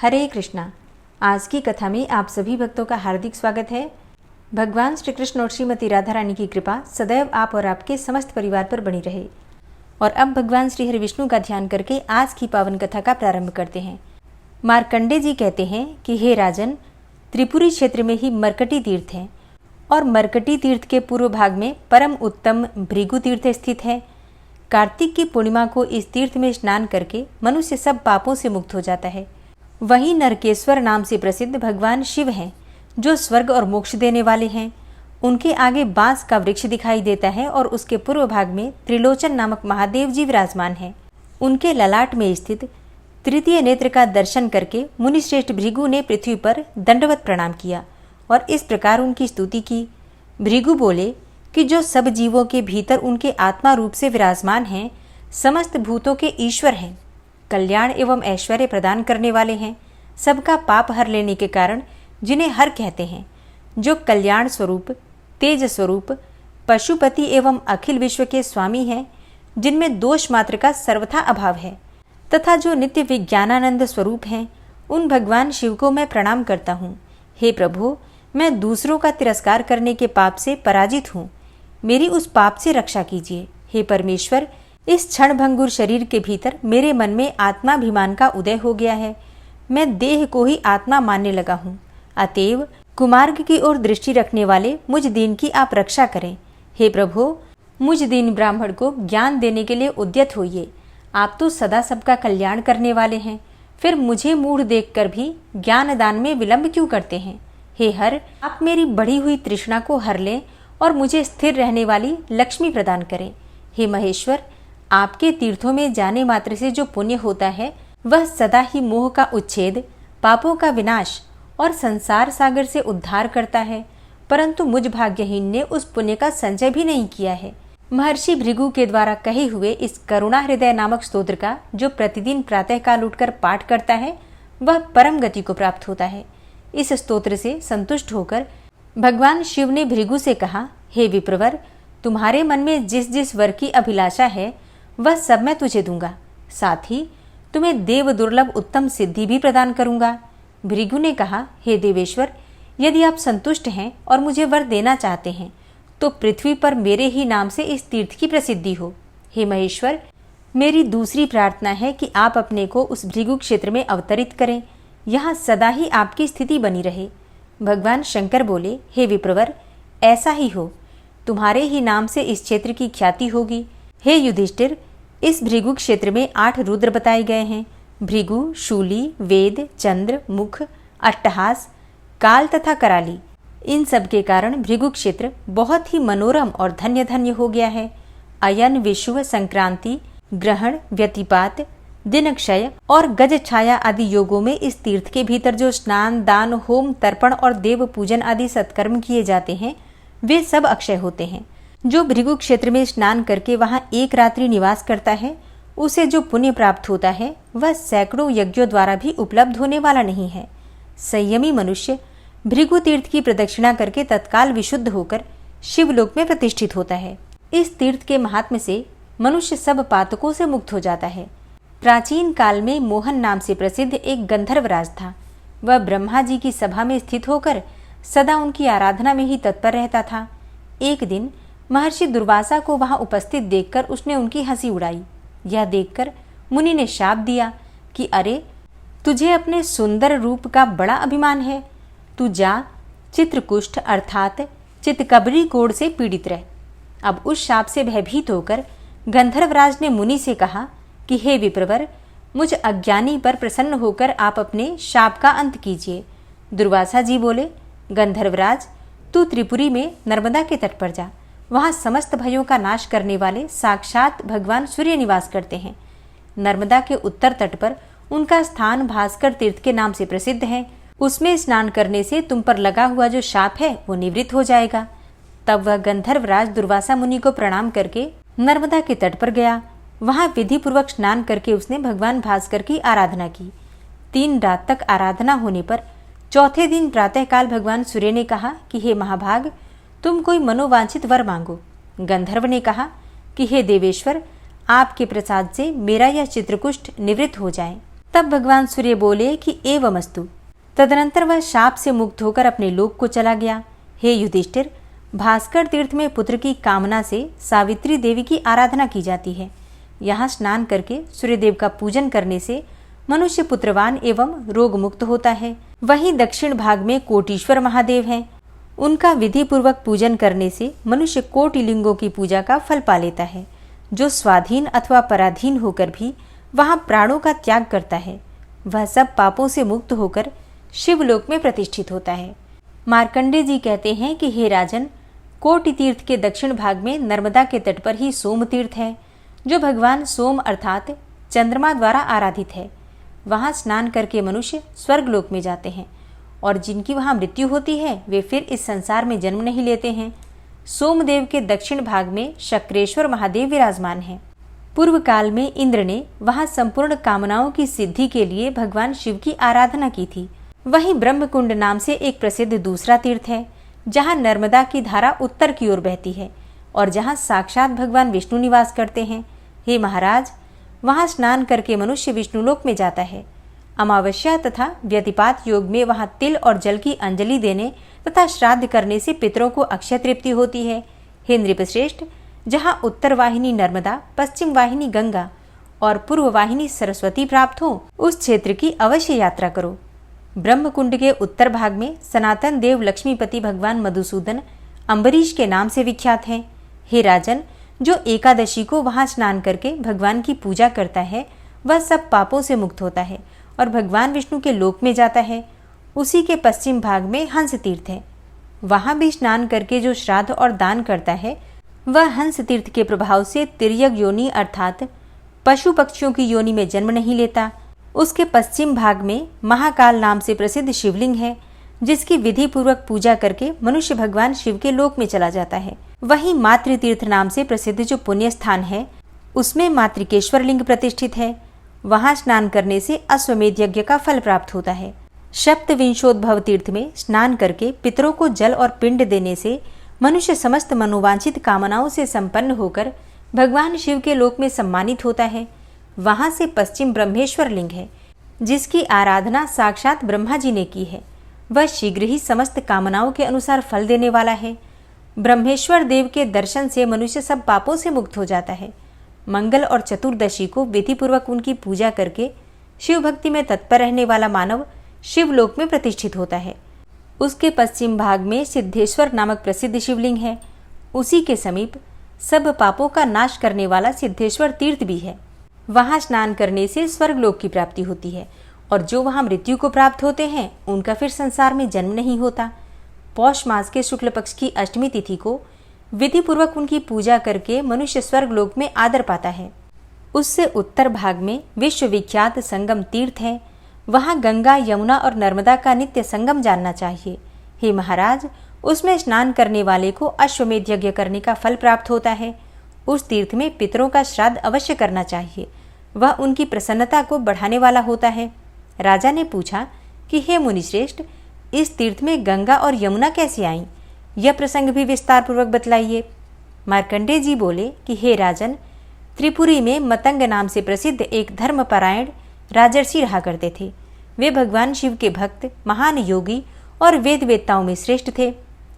हरे कृष्णा। आज की कथा में आप सभी भक्तों का हार्दिक स्वागत है। भगवान श्री कृष्ण और श्रीमती राधा रानी की कृपा सदैव आप और आपके समस्त परिवार पर बनी रहे। और अब भगवान श्री हरि विष्णु का ध्यान करके आज की पावन कथा का प्रारंभ करते हैं। मार्कंडे जी कहते हैं कि हे राजन, त्रिपुरी क्षेत्र में ही मरकटी तीर्थ है और मरकटी तीर्थ के पूर्व भाग में परम उत्तम भृगु तीर्थ स्थित है। कार्तिक की पूर्णिमा को इस तीर्थ में स्नान करके मनुष्य सब पापों से मुक्त हो जाता है। वहीं नरकेश्वर नाम से प्रसिद्ध भगवान शिव हैं, जो स्वर्ग और मोक्ष देने वाले हैं। उनके आगे बांस का वृक्ष दिखाई देता है और उसके पूर्व भाग में त्रिलोचन नामक महादेव जी विराजमान है। उनके ललाट में स्थित तृतीय नेत्र का दर्शन करके मुनिश्रेष्ठ भृगु ने पृथ्वी पर दंडवत प्रणाम किया और इस प्रकार उनकी स्तुति की। भृगु बोले कि जो सब जीवों के भीतर उनके आत्मा रूप से विराजमान हैं, समस्त भूतों के ईश्वर हैं, कल्याण एवं ऐश्वर्य प्रदान करने वाले हैं, सबका पाप हर लेने के कारण जिन्हें हर कहते हैं, जो कल्याण स्वरूप, तेज स्वरूप, पशुपति एवं अखिल विश्व के स्वामी हैं, जिनमें दोष मात्र का सर्वथा अभाव है, तथा जो नित्य विज्ञानानंद स्वरूप हैं, उन भगवान शिव को मैं प्रणाम करता हूँ। हे प्रभु, मैं दूसरों का तिरस्कार करने के पाप से पराजित हूँ, मेरी उस पाप से रक्षा कीजिए। हे परमेश्वर, इस क्षणभंगुर शरीर के भीतर मेरे मन में आत्माभिमान का उदय हो गया है। मैं देह को ही आत्मा मानने लगा हूँ। अतएव कुमार्ग की ओर दृष्टि रखने वाले मुझ दीन की आप रक्षा करें। हे प्रभु, मुझ दीन ब्राह्मण को ज्ञान देने के लिए उद्यत होइए। आप तो सदा सबका कल्याण करने वाले हैं, फिर मुझे मूढ़ देखकर भी ज्ञान दान में विलंब क्यों करते हैं। हे हर, आप मेरी बढ़ी हुई तृष्णा को हर लें और मुझे स्थिर रहने वाली लक्ष्मी प्रदान करें। हे महेश्वर, आपके तीर्थों में जाने मात्र से जो पुण्य होता है, वह सदा ही मोह का उच्छेद, पापों का विनाश और संसार सागर से उद्धार करता है, परंतु मुझ भाग्यहीन ने उस पुण्य का संचय भी नहीं किया है। महर्षि भृगु के द्वारा कहे हुए इस करुणा हृदय नामक स्तोत्र का जो प्रतिदिन प्रातःकाल उठकर पाठ करता है, वह परम गति को प्राप्त होता है। इस स्तोत्र से संतुष्ट होकर भगवान शिव ने भृगु से कहा, हे विप्रवर, तुम्हारे मन में जिस जिस वर की अभिलाषा है, वह सब मैं तुझे दूंगा। साथ ही तुम्हें देव दुर्लभ उत्तम सिद्धि भी प्रदान करूंगा। भृगु ने कहा, हे देवेश्वर, यदि आप संतुष्ट हैं और मुझे वर देना चाहते हैं, तो पृथ्वी पर मेरे ही नाम से इस तीर्थ की प्रसिद्धि हो। हे महेश्वर, मेरी दूसरी प्रार्थना है कि आप अपने को उस भृगु क्षेत्र में अवतरित करें, यहाँ सदा ही आपकी स्थिति बनी रहे। भगवान शंकर बोले, हे विप्रवर, ऐसा ही हो, तुम्हारे ही नाम से इस क्षेत्र की ख्याति होगी। हे युधिष्ठिर, इस भृगु क्षेत्र में 8 रुद्र बताए गए हैं। भृगु, शूली, वेद, चंद्र, मुख, अट्टहास, काल तथा कराली। इन सब के कारण भृगु क्षेत्र बहुत ही मनोरम और धन्य धन्य हो गया है। अयन, विषुव, संक्रांति, ग्रहण, व्यतिपात, दिनक्षय और गज छाया आदि योगों में इस तीर्थ के भीतर जो स्नान, दान, होम, तर्पण और देव पूजन आदि सत्कर्म किए जाते हैं, वे सब अक्षय होते हैं। जो भृगु क्षेत्र में स्नान करके वहां एक रात्रि निवास करता है, उसे जो पुण्य प्राप्त होता है, वह सैकड़ों यज्ञों द्वारा भी उपलब्ध होने वाला नहीं है। संयमी मनुष्य भृगु तीर्थ की प्रदक्षिणा करके तत्काल विशुद्ध होकर शिवलोक में प्रतिष्ठित होता है। इस तीर्थ के महात्म्य से मनुष्य सब पातकों से मुक्त हो जाता है। प्राचीन काल में मोहन नाम से प्रसिद्ध एक गंधर्वराज था। वह ब्रह्मा जी की सभा में स्थित होकर सदा उनकी आराधना में ही तत्पर रहता था। एक दिन महर्षि दुर्वासा को वहां उपस्थित देखकर उसने उनकी हंसी उड़ाई। यह देखकर मुनि ने शाप दिया कि अरे, तुझे अपने सुंदर रूप का बड़ा अभिमान है, तू जा चित्रकुष्ठ अर्थात चितकबरी कोढ़ से पीड़ित रह। अब उस शाप से भयभीत होकर गंधर्वराज ने मुनि से कहा कि हे विप्रवर, मुझ अज्ञानी पर प्रसन्न होकर आप अपने शाप का अंत कीजिए। दुर्वासा जी बोले, गंधर्वराज, तू त्रिपुरी में नर्मदा के तट पर जा, वहां समस्त भयों का नाश करने वाले साक्षात भगवान सूर्य निवास करते हैं। नर्मदा के उत्तर तट पर उनका स्थान भास्कर तीर्थ के नाम से प्रसिद्ध है। उसमें स्नान करने से तुम पर लगा हुआ जो शाप है वो निवृत्त हो जाएगा। तब वह गंधर्वराज दुर्वासा मुनि को प्रणाम करके नर्मदा के तट पर गया। वहां विधि पूर्वक स्नान करके उसने भगवान भास्कर की आराधना की। 3 रात तक आराधना होने पर चौथे दिन प्रातःकाल भगवान सूर्य ने कहा कि हे महाभाग, तुम कोई मनोवांछित वर मांगो। गंधर्व ने कहा कि हे देवेश्वर, आपके प्रसाद से मेरा यह चित्रकुष्ठ निवृत्त हो जाए। तब भगवान सूर्य बोले कि एवमस्तु। तदनंतर वह शाप से मुक्त होकर अपने लोक को चला गया। हे युधिष्ठिर, भास्कर तीर्थ में पुत्र की कामना से सावित्री देवी की आराधना की जाती है। यहाँ स्नान करके सूर्यदेव का पूजन करने से मनुष्य पुत्रवान एवं रोग मुक्त होता है। वहीं दक्षिण भाग में कोटीश्वर महादेव हैं। उनका विधि पूर्वक पूजन करने से मनुष्य कोटि लिंगों की पूजा का फल पा लेता है। जो स्वाधीन अथवा पराधीन होकर भी वहां प्राणों का त्याग करता है, वह सब पापों से मुक्त होकर शिवलोक में प्रतिष्ठित होता है। मार्कंडेय जी कहते हैं कि हे राजन, कोटि तीर्थ के दक्षिण भाग में नर्मदा के तट पर ही सोम तीर्थ है, जो भगवान सोम अर्थात चंद्रमा द्वारा आराधित है। वहां स्नान करके मनुष्य स्वर्गलोक में जाते हैं और जिनकी वहां मृत्यु होती है वे फिर इस संसार में जन्म नहीं लेते हैं। सोमदेव के दक्षिण भाग में शक्रेश्वर महादेव विराजमान हैं। पूर्व काल में इंद्र ने वहां संपूर्ण कामनाओं की सिद्धि के लिए भगवान शिव की आराधना की थी। वहीं ब्रह्मकुंड नाम से एक प्रसिद्ध दूसरा तीर्थ है, जहां नर्मदा की धारा उत्तर की ओर बहती है और जहां साक्षात भगवान विष्णु निवास करते हैं। हे महाराज, वहां स्नान करके मनुष्य विष्णुलोक में जाता है। अमावस्या तथा व्यतिपात योग में वहां तिल और जल की अंजलि देने तथा श्राद्ध करने से पितरों को अक्षय तृप्ति होती है। हे नृपश्रेष्ठ, जहां उत्तर वाहिनी नर्मदा, पश्चिम वाहिनी गंगा और पूर्व वाहिनी सरस्वती प्राप्त हो, उस क्षेत्र की अवश्य यात्रा करो। ब्रह्मकुंड के उत्तर भाग में सनातन देव लक्ष्मीपति भगवान मधुसूदन अम्बरीश के नाम से विख्यात हैं। हे राजन, जो एकादशी को वहां स्नान करके भगवान की पूजा करता है, वह सब पापों से मुक्त होता है और भगवान विष्णु के लोक में जाता है। उसी के पश्चिम भाग में हंस तीर्थ है। वहां भी स्नान करके जो श्राद्ध और दान करता है, वह हंस तीर्थ के प्रभाव से तिर्यक योनि अर्थात पशु पक्षियों की योनि में जन्म नहीं लेता। उसके पश्चिम भाग में महाकाल नाम से प्रसिद्ध शिवलिंग है, जिसकी विधि पूर्वक पूजा करके मनुष्य भगवान शिव के लोक में चला जाता है। वहीं मातृतीर्थ नाम से प्रसिद्ध जो पुण्य स्थान है, उसमें मातृकेश्वर लिंग प्रतिष्ठित है। वहां स्नान करने से अश्वमेध यज्ञ का फल प्राप्त होता है। सप्तविंशोद्भव तीर्थ में स्नान करके पितरों को जल और पिंड देने से मनुष्य समस्त मनोवांछित कामनाओं से संपन्न होकर भगवान शिव के लोक में सम्मानित होता है। वहां से पश्चिम ब्रह्मेश्वर लिंग है, जिसकी आराधना साक्षात ब्रह्मा जी ने की है। वह शीघ्र ही समस्त कामनाओं के अनुसार फल देने वाला है। ब्रह्मेश्वर देव के दर्शन से मनुष्य सब पापों से मुक्त हो जाता है। मंगल और चतुर्दशी को विधि पूर्वक उनकी पूजा करके शिव भक्ति में तत्पर रहने वाला मानव शिवलोक में प्रतिष्ठित होता है। उसके पश्चिम भाग में सिद्धेश्वर नामक प्रसिद्ध शिवलिंग है। उसी के समीप सब पापों का नाश करने वाला सिद्धेश्वर तीर्थ भी है। वहां स्नान करने से स्वर्गलोक की प्राप्ति होती है और जो वहां मृत्यु को प्राप्त होते हैं, उनका फिर संसार में जन्म नहीं होता। पौष मास के शुक्ल पक्ष की अष्टमी तिथि को विधि पूर्वक उनकी पूजा करके मनुष्य स्वर्गलोक में आदर पाता है। उससे उत्तर भाग में विश्वविख्यात संगम तीर्थ है। वहां गंगा, यमुना और नर्मदा का नित्य संगम जानना चाहिए। हे महाराज, उसमें स्नान करने वाले को अश्वमेध यज्ञ करने का फल प्राप्त होता है। उस तीर्थ में पितरों का श्राद्ध अवश्य करना चाहिए। वह उनकी प्रसन्नता को बढ़ाने वाला होता है। राजा ने पूछा कि हे मुनिश्रेष्ठ, इस तीर्थ में गंगा और यमुना कैसे आईं? यह प्रसंग भी विस्तार पूर्वक बतलाइए। मार्कंडेय जी बोले कि हे राजन, त्रिपुरी में मतंग नाम से प्रसिद्ध एक धर्मपरायण राजर्षि रहा करते थे। वे भगवान शिव के भक्त, महान योगी और वेद वेत्ताओं में श्रेष्ठ थे।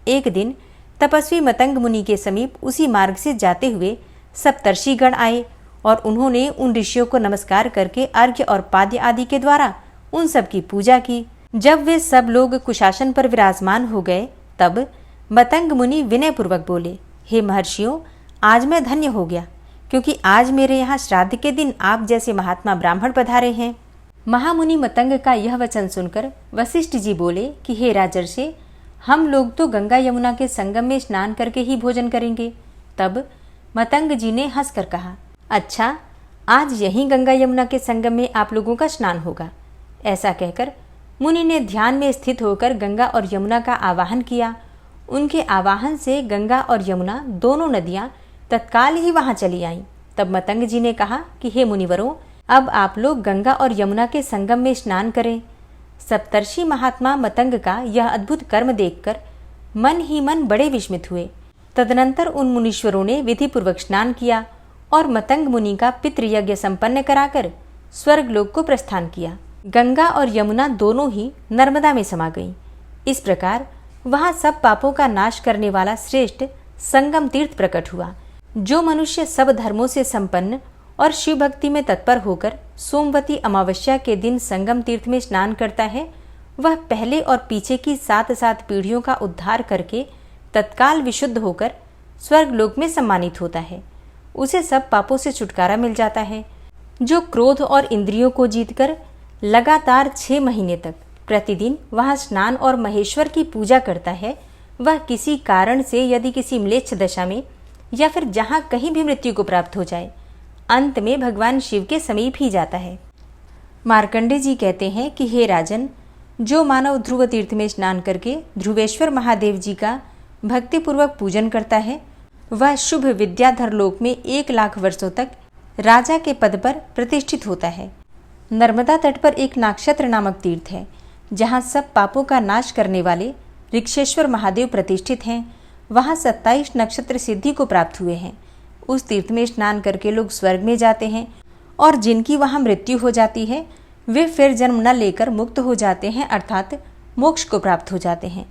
एक दिन तपस्वी मतंग मुनि के समीप उसी मार्ग से जाते हुए सप्तर्षि गण आए और उन्होंने उन ऋषियों को नमस्कार करके अर्घ्य और पाद्य आदि के द्वारा उन सब की पूजा की। जब वे सब लोग कुशासन पर विराजमान हो गए, तब मतंग मुनि विनय पूर्वक बोले, हे महर्षियों, आज मैं धन्य हो गया, क्योंकि आज मेरे यहाँ श्राद्ध के दिन आप जैसे महात्मा ब्राह्मण पधारे हैं। महामुनि मतंग का यह वचन सुनकर वशिष्ठ जी बोले कि हे राजर्षि, हम लोग तो गंगा यमुना के संगम में स्नान करके ही भोजन करेंगे। तब मतंग जी ने हंसकर कहा, अच्छा, आज यहीं गंगा यमुना के संगम में आप लोगों का स्नान होगा। ऐसा कहकर मुनि ने ध्यान में स्थित होकर गंगा और यमुना का आवाहन किया। उनके आवाहन से गंगा और यमुना दोनों नदियां तत्काल ही वहां चली आईं। तब मतंग जी ने कहा कि हे मुनिवरों, अब आप लोग गंगा और यमुना के संगम में स्नान करें। सप्तर्षि महात्मा मतंग का यह अद्भुत कर्म देखकर मन ही मन बड़े विस्मित हुए। तदनंतर उन मुनीश्वरों ने विधि पूर्वक स्नान किया और मतंग मुनि का पितृयज्ञ संपन्न कराकर स्वर्गलोक को प्रस्थान किया। गंगा और यमुना दोनों ही नर्मदा में समा गईं। इस प्रकार वहां सब पापों का नाश करने वाला श्रेष्ठ संगम तीर्थ प्रकट हुआ। जो मनुष्य सब धर्मों से संपन्न और शिव भक्ति में तत्पर होकर सोमवती अमावस्या के दिन संगम तीर्थ में स्नान करता है, वह पहले और पीछे की 7 पीढ़ियों का उद्धार करके तत्काल विशुद्ध होकर स्वर्गलोक में सम्मानित होता है। उसे सब पापों से छुटकारा मिल जाता है। जो क्रोध और इंद्रियों को जीतकर लगातार 6 महीने तक प्रतिदिन वहां स्नान और महेश्वर की पूजा करता है, वह किसी कारण से यदि किसी म्लेच्छ दशा में या फिर जहां कहीं भी मृत्यु को प्राप्त हो जाए, अंत में भगवान शिव के समीप ही जाता है। मार्कंडे जी कहते हैं कि हे राजन, जो मानव ध्रुव तीर्थ में स्नान करके ध्रुवेश्वर महादेव जी का भक्तिपूर्वक पूजन करता है, वह शुभ विद्याधर लोक में 1 लाख वर्षों तक राजा के पद पर प्रतिष्ठित होता है। नर्मदा तट पर एक नाक्षत्र नामक तीर्थ है, जहाँ सब पापों का नाश करने वाले ऋक्षेश्वर महादेव प्रतिष्ठित हैं। वहाँ 27 नक्षत्र सिद्धि को प्राप्त हुए हैं। उस तीर्थ में स्नान करके लोग स्वर्ग में जाते हैं और जिनकी वहाँ मृत्यु हो जाती है वे फिर जन्म न लेकर मुक्त हो जाते हैं, अर्थात मोक्ष को प्राप्त हो जाते हैं।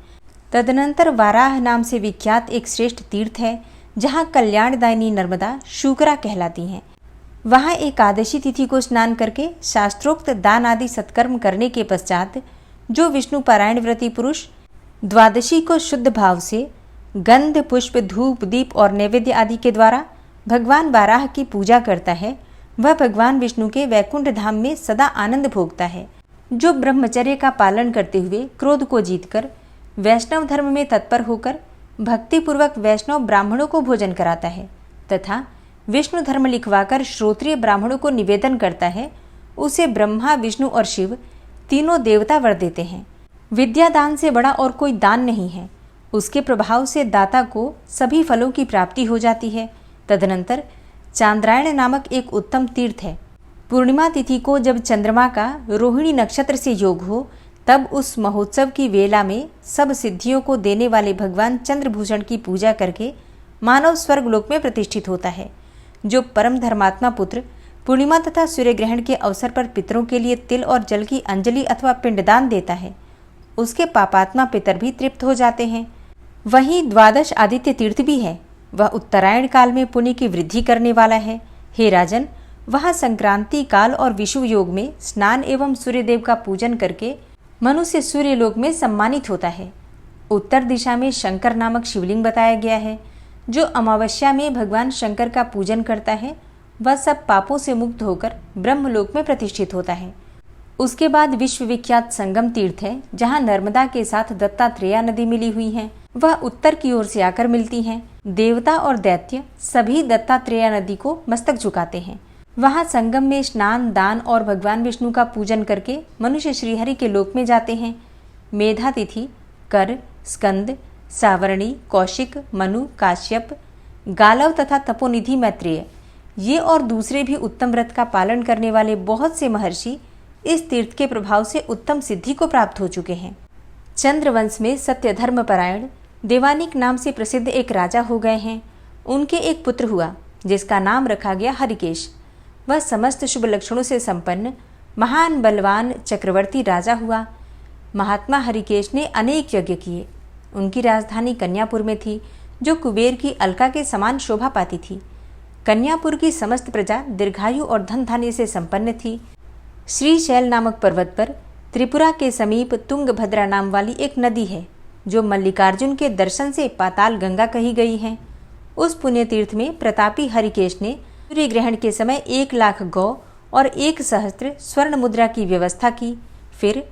तदनंतर वाराह नाम से विख्यात एक श्रेष्ठ तीर्थ है, जहाँ कल्याणदायिनी नर्मदा शुकरा कहलाती हैं। वहाँ एकादशी तिथि को स्नान करके शास्त्रोक्त दान आदि सत्कर्म करने के पश्चात जो विष्णु पारायण व्रती पुरुष द्वादशी को शुद्ध भाव से गंध, पुष्प, धूप, दीप और नैवेद्य आदि के द्वारा भगवान वाराह की पूजा करता है, वह भगवान विष्णु के वैकुंठ धाम में सदा आनंद भोगता है। जो ब्रह्मचर्य का पालन करते हुए क्रोध को जीतकर वैष्णव धर्म में तत्पर होकर भक्तिपूर्वक वैष्णव ब्राह्मणों को भोजन कराता है तथा विष्णु धर्म लिखवाकर श्रोत्रिय ब्राह्मणों को निवेदन करता है, उसे ब्रह्मा, विष्णु और शिव तीनों देवता वर देते हैं। विद्यादान से बड़ा और कोई दान नहीं है। उसके प्रभाव से दाता को सभी फलों की प्राप्ति हो जाती है। तदनंतर चांद्रायण नामक एक उत्तम तीर्थ है। पूर्णिमा तिथि को जब चंद्रमा का रोहिणी नक्षत्र से योग हो, तब उस महोत्सव की वेला में सब सिद्धियों को देने वाले भगवान चंद्रभूषण की पूजा करके मानव स्वर्गलोक में प्रतिष्ठित होता है। जो परम धर्मात्मा पुत्र पूर्णिमा तथा सूर्य ग्रहण के अवसर पर पितरों के लिए तिल और जल की अंजलि अथवा पिंडदान देता है, उसके पापात्मा पितर भी तृप्त हो जाते हैं। वहीं 12 आदित्य तीर्थ भी है। वह उत्तरायण काल में पुण्य की वृद्धि करने वाला है। हे राजन, वहाँ संक्रांति काल और विषुव योग में स्नान एवं सूर्यदेव का पूजन करके मनुष्य सूर्यलोक में सम्मानित होता है। उत्तर दिशा में शंकर नामक शिवलिंग बताया गया है। जो अमावस्या में भगवान शंकर का पूजन करता है, वह सब पापों से मुक्त होकर ब्रह्मलोक में प्रतिष्ठित होता है। उसके बाद विश्वविख्यात संगम तीर्थ है, जहाँ नर्मदा के साथ दत्तात्रेय नदी मिली हुई है। वह उत्तर की ओर से आकर मिलती हैं। देवता और दैत्य सभी दत्तात्रेय नदी को मस्तक झुकाते हैं। वहाँ संगम में स्नान, दान और भगवान विष्णु का पूजन करके मनुष्य श्रीहरि के लोक में जाते हैं। मेधा तिथि कर, स्कंद, सावर्णी, कौशिक, मनु, काश्यप, गालव तथा तपोनिधि मैत्रेय, ये और दूसरे भी उत्तम व्रत का पालन करने वाले बहुत से महर्षि इस तीर्थ के प्रभाव से उत्तम सिद्धि को प्राप्त हो चुके हैं। चंद्रवंश में सत्य धर्म परायण देवानिक नाम से प्रसिद्ध एक राजा हो गए हैं। उनके एक पुत्र हुआ, जिसका नाम रखा गया हरिकेश। वह समस्त शुभ लक्षणों से संपन्न महान बलवान चक्रवर्ती राजा हुआ। महात्मा हरिकेश ने अनेक यज्ञ किए। उनकी राजधानी कन्यापुर में थी, जो कुबेर की अलका के समान शोभा पाती थी। कन्यापुर की समस्त प्रजा दीर्घायु और धन धान्य से संपन्न थी। श्रीशैल नामक पर्वत पर त्रिपुरा के समीप तुंगभद्रा नाम वाली एक नदी है, जो मल्लिकार्जुन के दर्शन से पाताल गंगा कही गई है। उस पुण्य तीर्थ में प्रतापी हरिकेश ने सूर्य ग्रहण के समय 1 लाख गौ और 1 सहस्त्र स्वर्ण मुद्रा की व्यवस्था की। फिर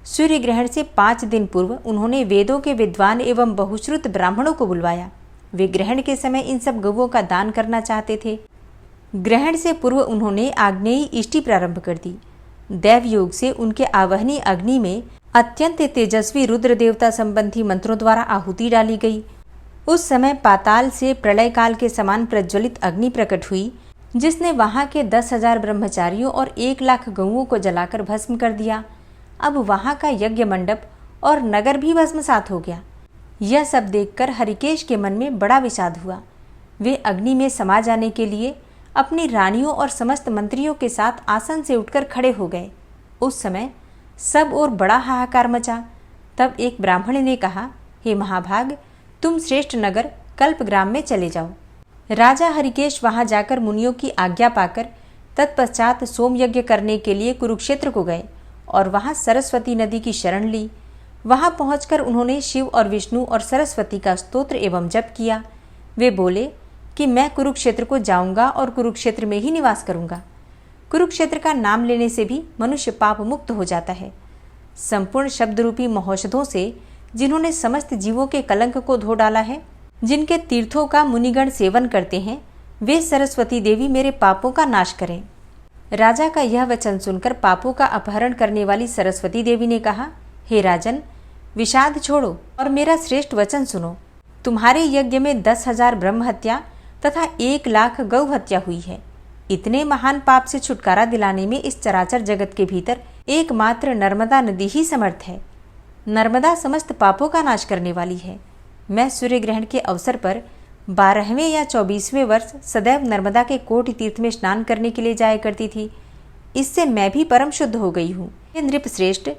सूर्य ग्रहण से 5 दिन पूर्व उन्होंने वेदों के विद्वान एवं बहुश्रुत ब्राह्मणों को बुलवाया। वे ग्रहण के समय इन सब गौओं का दान करना चाहते थे। ग्रहण से पूर्व उन्होंने आग्नेयी इष्टि प्रारंभ कर दी। दैव योग से उनके आवाहनी अग्नि में अत्यंत तेजस्वी रुद्र देवता संबंधी मंत्रों द्वारा आहुति डाली गई। उस समय पाताल से प्रलय काल के समान प्रज्वलित अग्नि प्रकट हुई, जिसने वहां के 10,000 ब्रह्मचारियों और 1 लाख गौओं को जलाकर भस्म कर दिया। अब वहां का यज्ञ मंडप और नगर भी भस्मसात हो गया। यह सब देखकर हरिकेश के मन में बड़ा विषाद हुआ। वे अग्नि में समा जाने के लिए अपनी रानियों और समस्त मंत्रियों के साथ आसन से उठकर खड़े हो गए। उस समय सब और बड़ा हाहाकार मचा। तब एक ब्राह्मण ने कहा, हे महाभाग, तुम श्रेष्ठ नगर कल्पग्राम में चले जाओ। राजा हरिकेश वहां जाकर मुनियों की आज्ञा पाकर तत्पश्चात सोमयज्ञ करने के लिए कुरुक्षेत्र को गए और वहां सरस्वती नदी की शरण ली। वहां पहुंचकर उन्होंने शिव और विष्णु और सरस्वती का स्तोत्र एवं जप किया। वे बोले कि मैं कुरुक्षेत्र को जाऊंगा और कुरुक्षेत्र में ही निवास करूंगा। कुरुक्षेत्र का नाम लेने से भी मनुष्य पाप मुक्त हो जाता है। संपूर्ण शब्द रूपी महौषधों से जिन्होंने समस्त जीवों के कलंक को धो डाला है, जिनके तीर्थों का मुनिगण सेवन करते हैं, वे सरस्वती देवी मेरे पापों का नाश करें। राजा का यह वचन सुनकर पापों का अपहरण करने वाली सरस्वती देवी ने कहा, हे राजन, विषाद छोड़ो और मेरा श्रेष्ठ वचन सुनो। तुम्हारे यज्ञ में 10,000 ब्रह्म हत्या तथा 1,00,000 गौ हत्या हुई है। इतने महान पाप से छुटकारा दिलाने में इस चराचर जगत के भीतर एकमात्र नर्मदा नदी ही समर्थ है। नर्मदा समस्त पापों का नाश करने वाली है। मैं सूर्य ग्रहण के अवसर पर 12वें या 24वें वर्ष सदैव नर्मदा के कोटि तीर्थ में स्नान करने के लिए जाया करती थी। इससे मैं भी परम शुद्ध हो गई हूँ। नृप श्रेष्ठ,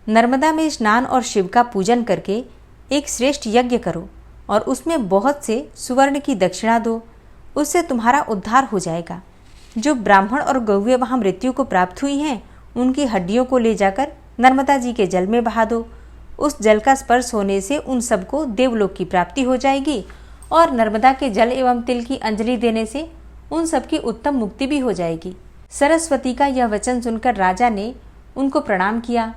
नर्मदा में स्नान और शिव का पूजन करके एक श्रेष्ठ यज्ञ करो और उसमें बहुत से सुवर्ण की दक्षिणा दो। उससे तुम्हारा उद्धार हो जाएगा। जो ब्राह्मण और गौवें वहाँ मृत्यु को प्राप्त हुई हैं, उनकी हड्डियों को ले जाकर नर्मदा जी के जल में बहा दो। उस जल का स्पर्श होने से उन सबको देवलोक की प्राप्ति हो जाएगी और नर्मदा के जल एवं तिल की अंजलि देने से उन सबकी उत्तम मुक्ति भी हो जाएगी। सरस्वती का यह वचन सुनकर राजा ने उनको प्रणाम किया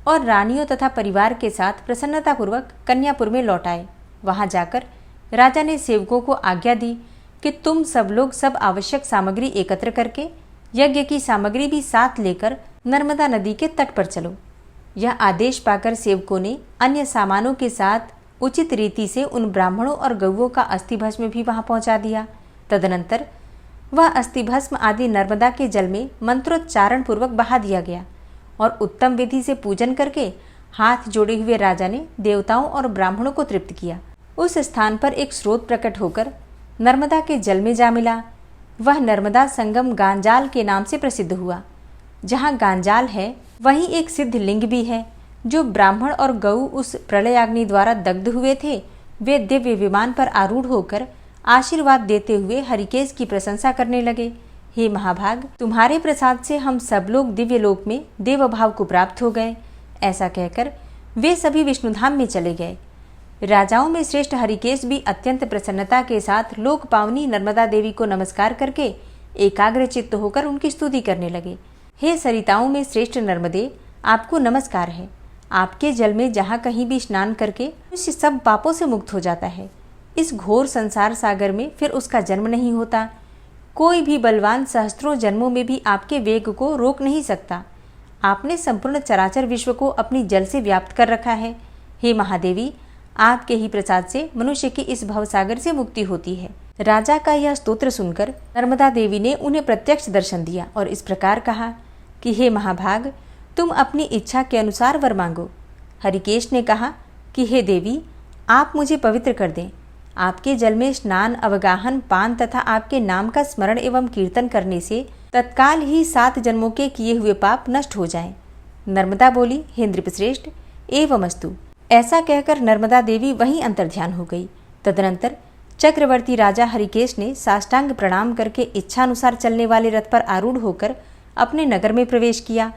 और रानियों तथा परिवार के साथ प्रसन्नतापूर्वक कन्यापुर में लौट आए। वहां जाकर राजा ने सेवकों को आज्ञा दी कि तुम सब लोग सब आवश्यक सामग्री एकत्र करके यज्ञ की सामग्री भी साथ लेकर नर्मदा नदी के तट पर चलो। यह आदेश पाकर सेवकों ने अन्य सामानों के साथ उचित रीति से उन ब्राह्मणों और गौओं का अस्थिभस्म भी वहां पहुंचा दिया। तदनंतर वह अस्थिभस्म आदि नर्मदा के जल में मंत्रोच्चारण पूर्वक बहा दिया गया और उत्तम विधि से पूजन करके हाथ जोड़े हुए राजा ने देवताओं और ब्राह्मणों को तृप्त किया। उस स्थान पर एक स्रोत प्रकट होकर नर्मदा के जल में जा मिला। वह नर्मदा संगम गांजाल के नाम से प्रसिद्ध हुआ। जहाँ गांजाल है वहीं एक सिद्ध लिंग भी है। जो ब्राह्मण और गौ उस प्रलयाग्नि द्वारा दग्ध हुए थे, वे दिव्य विमान पर आरूढ़ होकर आशीर्वाद देते हुए हरिकेश की प्रशंसा करने लगे। हे महाभाग, तुम्हारे प्रसाद से हम सब लोग दिव्य लोक में देवभाव को प्राप्त हो गए। ऐसा कहकर वे सभी विष्णुधाम में चले गए। राजाओं में श्रेष्ठ हरिकेश भी अत्यंत प्रसन्नता के साथ लोक पावनी नर्मदा देवी को नमस्कार करके एकाग्र चित्त होकर उनकी स्तुति करने लगे। हे सरिताओं में श्रेष्ठ नर्मदे, आपको नमस्कार है। आपके जल में जहाँ कहीं भी स्नान करके मनुष्य सब पापों से मुक्त हो जाता है। इस घोर संसार सागर में फिर उसका जन्म नहीं होता। कोई भी बलवान सहस्त्रों जन्मों में भी आपके वेग को रोक नहीं सकता। आपने संपूर्ण चराचर विश्व को अपनी जल से व्याप्त कर रखा है। हे महादेवी, आपके ही प्रसाद से मनुष्य की इस भवसागर से मुक्ति होती है। राजा का यह स्तोत्र सुनकर नर्मदा देवी ने उन्हें प्रत्यक्ष दर्शन दिया और इस प्रकार कहा कि हे महाभाग, तुम अपनी इच्छा के अनुसार वर मांगो। हरिकेश ने कहा कि हे देवी, आप मुझे पवित्र कर दें। आपके जल में स्नान, अवगाहन, पान तथा आपके नाम का स्मरण एवं कीर्तन करने से तत्काल ही 7 जन्मों के किए हुए पाप नष्ट हो जाएं। नर्मदा बोली, हे नृपश्रेष्ठ, एवमस्तु। ऐसा कहकर नर्मदा देवी वहीं अंतर्ध्यान हो गई। तदनंतर चक्रवर्ती राजा हरिकेश ने साष्टांग प्रणाम करके इच्छानुसार चलने वाले रथ पर आरूढ़ होकर अपने नगर में प्रवेश किया।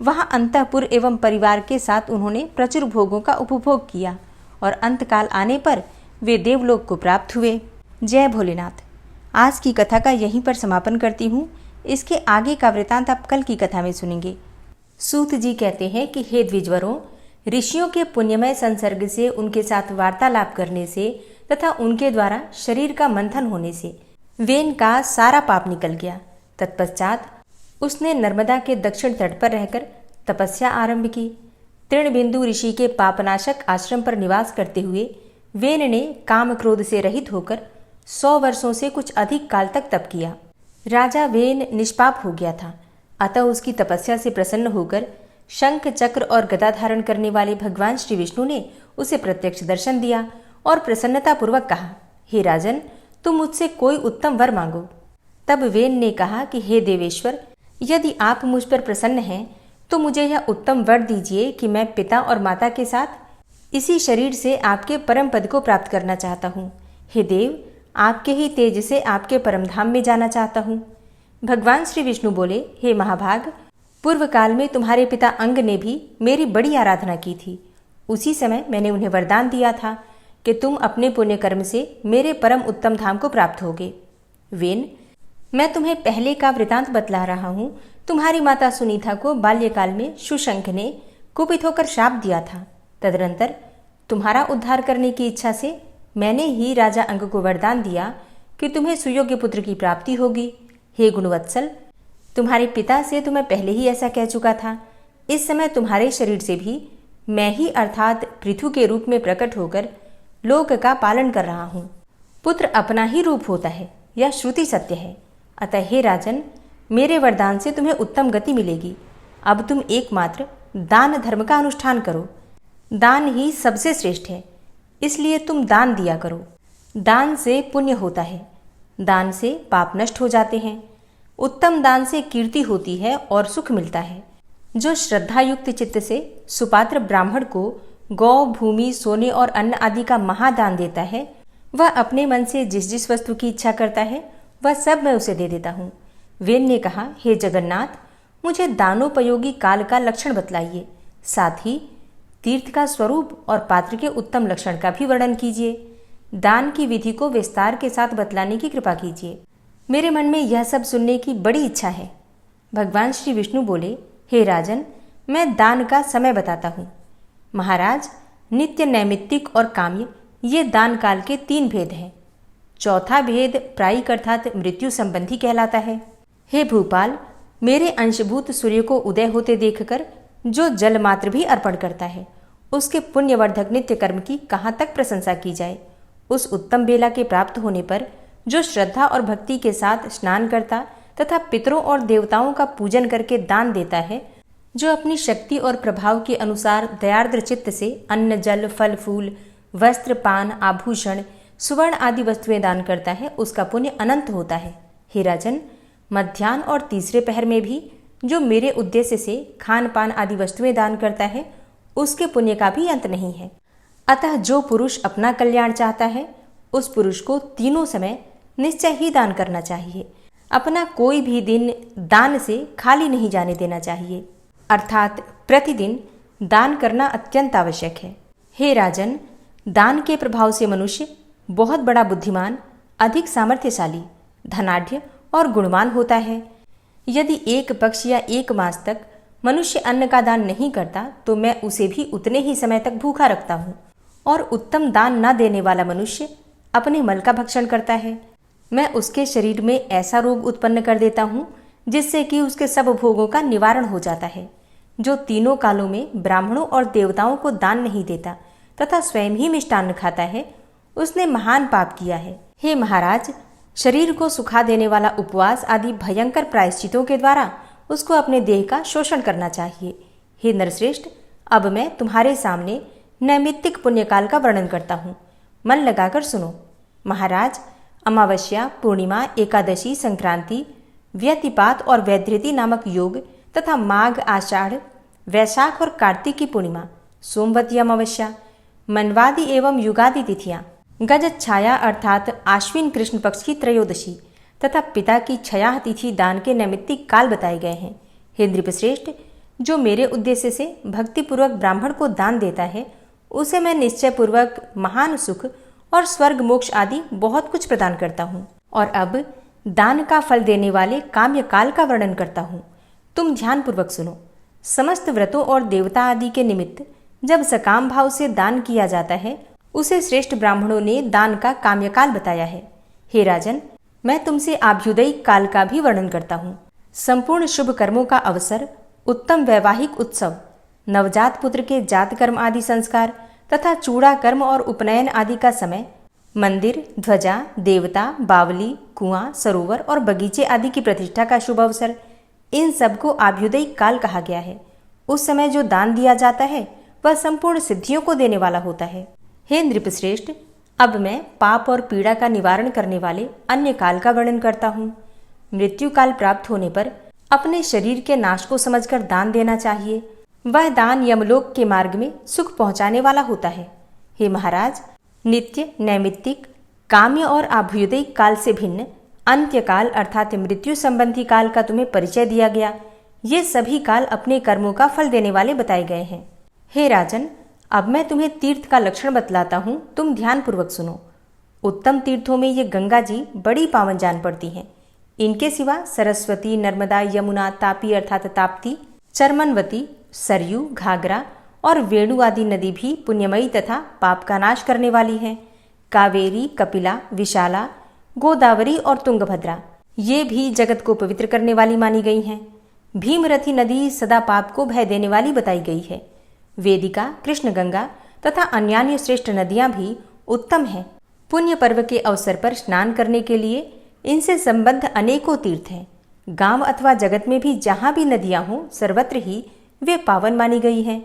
वहां अंतःपुर एवं परिवार के साथ उन्होंने प्रचुर भोगों का उपभोग किया और अंतकाल आने पर वे देवलोक को प्राप्त हुए। जय भोलेनाथ। आज की कथा का यहीं पर समापन करती हूँ। इसके आगे का वृतांत आप कल की कथा में सुनेंगे। सूत जी कहते हैं कि हे द्विजवरों, ऋषियों के पुण्यमय संसर्ग से, उनके साथ वार्तालाप करने से तथा उनके द्वारा शरीर का मंथन होने से वेन का सारा पाप निकल गया। तत्पश्चात उसने नर्मदा के दक्षिण तट पर रहकर तपस्या आरंभ की। तृणबिंदु ऋषि के पापनाशक आश्रम पर निवास करते हुए वेन ने काम क्रोध से रहित होकर 100 वर्षों से कुछ अधिक काल तक तप किया। राजा वेन निष्पाप हो गया था, अतः उसकी तपस्या से प्रसन्न होकर शंख, चक्र और गदा धारण करने वाले भगवान श्री विष्णु ने उसे प्रत्यक्ष दर्शन दिया और प्रसन्नतापूर्वक कहा, हे राजन, तुम मुझसे कोई उत्तम वर मांगो। तब वेन ने कहा कि हे देवेश्वर, यदि आप मुझ पर प्रसन्न हैं तो मुझे यह उत्तम वर दीजिए कि मैं पिता और माता के साथ इसी शरीर से आपके परम पद को प्राप्त करना चाहता हूँ। हे देव, आपके ही तेज से आपके परमधाम में जाना चाहता हूँ। भगवान श्री विष्णु बोले, हे महाभाग, पूर्व काल में तुम्हारे पिता अंग ने भी मेरी बड़ी आराधना की थी। उसी समय मैंने उन्हें वरदान दिया था कि तुम अपने पुण्य कर्म से मेरे परम उत्तम धाम को प्राप्त होगे। वेन, मैं तुम्हें पहले का वृतांत बतला रहा हूँ। तुम्हारी माता सुनीता को बाल्यकाल में शुशंख ने कुपित होकर श्राप दिया था। तदनंतर तुम्हारा उद्धार करने की इच्छा से मैंने ही राजा अंग को वरदान दिया कि तुम्हें सुयोग्य पुत्र की प्राप्ति होगी। हे गुणवत्सल, तुम्हारे पिता से तो मैं पहले ही ऐसा कह चुका था। इस समय तुम्हारे शरीर से भी मैं ही अर्थात पृथु के रूप में प्रकट होकर लोक का पालन कर रहा हूँ। पुत्र अपना ही रूप होता है, यह श्रुति सत्य है। अतः हे राजन, मेरे वरदान से तुम्हें उत्तम गति मिलेगी। अब तुम एकमात्र दान धर्म का अनुष्ठान करो। दान ही सबसे श्रेष्ठ है, इसलिए तुम दान दिया करो। दान से पुण्य होता है, दान से पाप नष्ट हो जाते हैं। उत्तम दान से कीर्ति होती है और सुख मिलता है। जो श्रद्धायुक्त चित्त से सुपात्र ब्राह्मण को गौ, भूमि, सोने और अन्न आदि का महादान देता है, वह अपने मन से जिस जिस वस्तु की इच्छा करता है वह सब मैं उसे दे देता हूँ। वेन ने कहा, हे जगन्नाथ, मुझे दानोपयोगी काल का लक्षण बतलाइए, साथ ही तीर्थ का स्वरूप और पात्र के उत्तम लक्षण का भी वर्णन कीजिए। दान की विधि को विस्तार के साथ बतलाने की कृपा कीजिए। मेरे मन में यह सब सुनने की बड़ी इच्छा है। भगवान श्री विष्णु बोले, हे राजन, मैं दान का समय बताता हूँ। महाराज, नित्य, नैमित्तिक और काम्य ये दान काल के 3 भेद हैं। चौथा भेद प्रायिक अर्थात मृत्यु संबंधी कहलाता है। हे भूपाल, मेरे अंशभूत सूर्य को उदय होते देखकर जो जल मात्र भी अर्पण करता है, उसके पुण्यवर्धक नित्य कर्म की कहाँ तक प्रशंसा की जाए। उस उत्तम बेला के प्राप्त होने पर जो श्रद्धा और भक्ति के साथ स्नान करता तथा पितरों और देवताओं का पूजन करके दान देता है, जो अपनी शक्ति और प्रभाव के अनुसार दयार्द्र चित्त से अन्न, जल, फल फूल, वस्त्र, पान, आभूषण, सुवर्ण आदि वस्तुएं दान करता है, उसका पुण्य अनंत होता है। हे राजन, मध्याह्न और तीसरे पहर में भी जो मेरे उद्देश्य से खान पान आदि वस्तुएं दान करता है, उसके पुण्य का भी अंत नहीं है। अतः जो पुरुष अपना कल्याण चाहता है, उस पुरुष को तीनों समय निश्चय ही दान करना चाहिए। अपना कोई भी दिन दान से खाली नहीं जाने देना चाहिए, अर्थात प्रतिदिन दान करना अत्यंत आवश्यक है। हे राजन, दान के प्रभाव से मनुष्य बहुत बड़ा बुद्धिमान, अधिक सामर्थ्यशाली, धनाढ्य और गुणवान होता है। यदि एक पक्ष या 1 मास तक मनुष्य अन्न का दान नहीं करता तो मैं उसे भी उतने ही समय तक भूखा रखता हूँ। और उत्तम दान न देने वाला मनुष्य अपने मल का भक्षण करता है। मैं उसके शरीर में ऐसा रोग उत्पन्न कर देता हूँ जिससे कि उसके सब भोगों का निवारण हो जाता है। जो तीनों कालों में ब्राह्मणों और देवताओं को दान नहीं देता तथा स्वयं ही मिष्टान्न खाता है, उसने महान पाप किया है। हे महाराज, शरीर को सुखा देने वाला उपवास आदि भयंकर प्रायश्चितों के द्वारा उसको अपने देह का शोषण करना चाहिए। हे नरश्रेष्ठ, अब मैं तुम्हारे सामने नैमित्तिक पुण्यकाल का वर्णन करता हूँ, मन लगाकर सुनो। महाराज, अमावस्या, पूर्णिमा, एकादशी, संक्रांति, व्यतिपात और वैधृति नामक योग तथा माघ, आषाढ़, वैशाख और कार्तिक की पूर्णिमा, सोमवती अमावस्या, मनवादि एवं युगादि तिथियां, गज छाया अर्थात आश्विन कृष्ण पक्ष की त्रयोदशी तथा पिता की छया तिथि दान के नैमित्तिक काल बताए गए हैं। हे नृपश्रेष्ठ, जो मेरे उद्देश्य से भक्तिपूर्वक ब्राह्मण को दान देता है, उसे मैं निश्चय पूर्वक महान सुख और स्वर्ग मोक्ष आदि बहुत कुछ प्रदान करता हूँ। और अब दान का फल देने वाले काम्य काल का वर्णन करता हूँ। तुम ध्यानपूर्वक सुनो। समस्त व्रतों और देवता आदि के निमित्त जब सकाम भाव से दान किया जाता है, उसे श्रेष्ठ ब्राह्मणों ने दान का काम्यकाल बताया है। हे राजन, मैं तुमसे आभ्युदयिक काल का भी वर्णन करता हूँ। संपूर्ण शुभ कर्मों का अवसर, उत्तम वैवाहिक उत्सव, नवजात पुत्र के जात कर्म आदि संस्कार तथा चूड़ा कर्म और उपनयन आदि का समय, मंदिर, ध्वजा, देवता, बावली, कुआं, सरोवर और बगीचे आदि की प्रतिष्ठा का शुभ अवसर, इन सबको आभ्युदयिक काल कहा गया है। उस समय जो दान दिया जाता है वह संपूर्ण सिद्धियों को देने वाला होता है। हे नृपश्रेष्ठ, अब मैं पाप और पीड़ा का निवारण करने वाले अन्य काल का वर्णन करता हूँ। मृत्यु काल प्राप्त होने पर अपने शरीर के नाश को समझकर दान देना चाहिए। वह दान यमलोक के मार्ग में सुख पहुंचाने वाला होता है। हे महाराज, नित्य, नैमित्तिक, काम्य और अभ्युदय काल से भिन्न अंत्यकाल अर्थात मृत्यु संबंधी काल का तुम्हें परिचय दिया गया। ये सभी काल अपने कर्मों का फल देने वाले बताए गए हैं। हे राजन, अब मैं तुम्हें तीर्थ का लक्षण बतलाता हूँ, तुम ध्यान पूर्वक सुनो। उत्तम तीर्थों में ये गंगा जी बड़ी पावन जान पड़ती हैं। इनके सिवा सरस्वती, नर्मदा, यमुना, तापी अर्थात ताप्ती, चरमनवती, सरयू, घाघरा और वेणु आदि नदी भी पुण्यमयी तथा पाप का नाश करने वाली हैं। कावेरी, कपिला, विशाला, गोदावरी और तुंगभद्रा ये भी जगत को पवित्र करने वाली मानी गई हैं। भीमरथी नदी सदा पाप को भय देने वाली बताई गई है। वेदिका, कृष्णगंगा तथा अन्यान्य श्रेष्ठ नदियां भी उत्तम हैं। पुण्य पर्व के अवसर पर स्नान करने के लिए इनसे संबद्ध अनेकों तीर्थ हैं। गांव अथवा जगत में भी जहां भी नदियां हों, सर्वत्र ही वे पावन मानी गई हैं।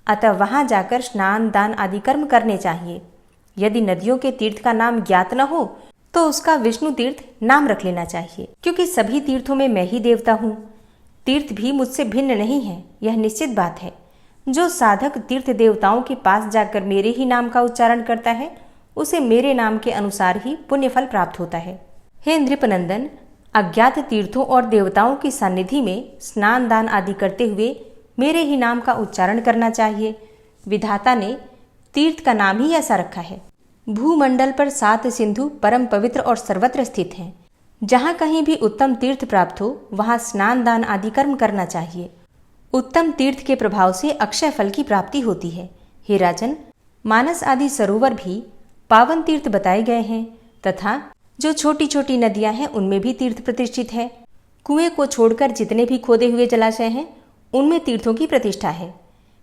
अतः वहां जाकर स्नान, दान आदि कर्म करने चाहिए। यदि नदियों के तीर्थ का नाम ज्ञात न हो तो उसका विष्णु तीर्थ नाम रख लेना चाहिए, क्योंकि सभी तीर्थों में मैं ही देवता हूँ। तीर्थ भी मुझसे भिन्न नहीं है, यह निश्चित बात है। जो साधक तीर्थ देवताओं के पास जाकर मेरे ही नाम का उच्चारण करता है, उसे मेरे नाम के अनुसार ही पुण्य फल प्राप्त होता है। हे नृपनंदन, अज्ञात तीर्थों और देवताओं की सानिधि में स्नान, दान आदि करते हुए मेरे ही नाम का उच्चारण करना चाहिए। विधाता ने तीर्थ का नाम ही ऐसा रखा है। भूमंडल पर 7 सिंधु परम पवित्र और सर्वत्र स्थित हैं। जहाँ कहीं भी उत्तम तीर्थ प्राप्त हो वहाँ स्नान, दान आदि कर्म करना चाहिए। उत्तम तीर्थ के प्रभाव से अक्षय फल की प्राप्ति होती है। हे राजन, मानस आदि सरोवर भी पावन तीर्थ बताए गए हैं तथा जो छोटी छोटी नदियां हैं उनमें भी तीर्थ प्रतिष्ठित है। कुएं को छोड़कर जितने भी खोदे हुए जलाशय हैं उनमें तीर्थों की प्रतिष्ठा है।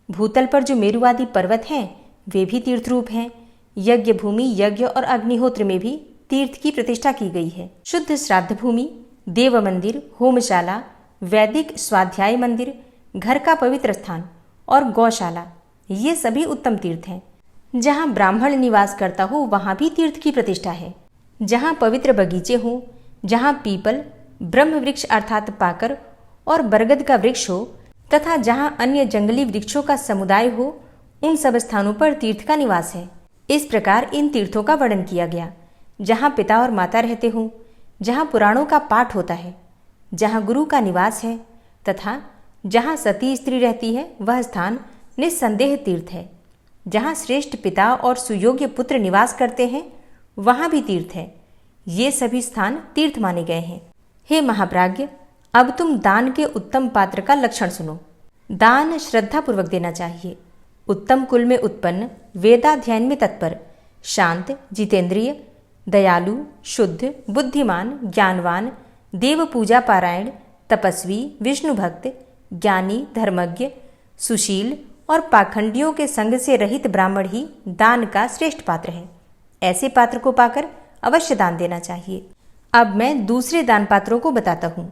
भूतल पर जो मेरु आदि पर्वत हैं वे भी तीर्थ रूप हैं। यज्ञ भूमि, यज्ञ और अग्निहोत्र में भी तीर्थ की प्रतिष्ठा की गई है। शुद्ध श्राद्ध भूमि, देव मंदिर, होमशाला, वैदिक स्वाध्याय मंदिर, घर का पवित्र स्थान और गौशाला ये सभी उत्तम तीर्थ हैं। जहाँ ब्राह्मण निवास करता हो वहाँ भी तीर्थ की प्रतिष्ठा है। जहाँ पवित्र बगीचे हों, जहाँ पीपल, ब्रह्म वृक्ष अर्थात पाकर और बरगद का वृक्ष हो तथा जहाँ अन्य जंगली वृक्षों का समुदाय हो, उन सब स्थानों पर तीर्थ का निवास है। इस प्रकार इन तीर्थों का वर्णन किया गया। जहाँ पिता और माता रहते हों, जहाँ पुराणों का पाठ होता है, जहाँ गुरु का निवास है तथा जहाँ सती स्त्री रहती है वह स्थान निस्संदेह तीर्थ है। जहाँ श्रेष्ठ पिता और सुयोग्य पुत्र निवास करते हैं वहाँ भी तीर्थ है। ये सभी स्थान तीर्थ माने गए हैं। हे महाप्राज्ञ, अब तुम दान के उत्तम पात्र का लक्षण सुनो। दान श्रद्धा पूर्वक देना चाहिए। उत्तम कुल में उत्पन्न, वेदाध्ययन में तत्पर, शांत, जितेंद्रिय, दयालु, शुद्ध, बुद्धिमान, ज्ञानवान, देव पूजा पारायण, तपस्वी, विष्णु भक्त, ज्ञानी, धर्मज्ञ, सुशील और पाखंडियों के संग से रहित ब्राह्मण ही दान का श्रेष्ठ पात्र है। ऐसे पात्र को पाकर अवश्य दान देना चाहिए। अब मैं दूसरे दान पात्रों को बताता हूँ।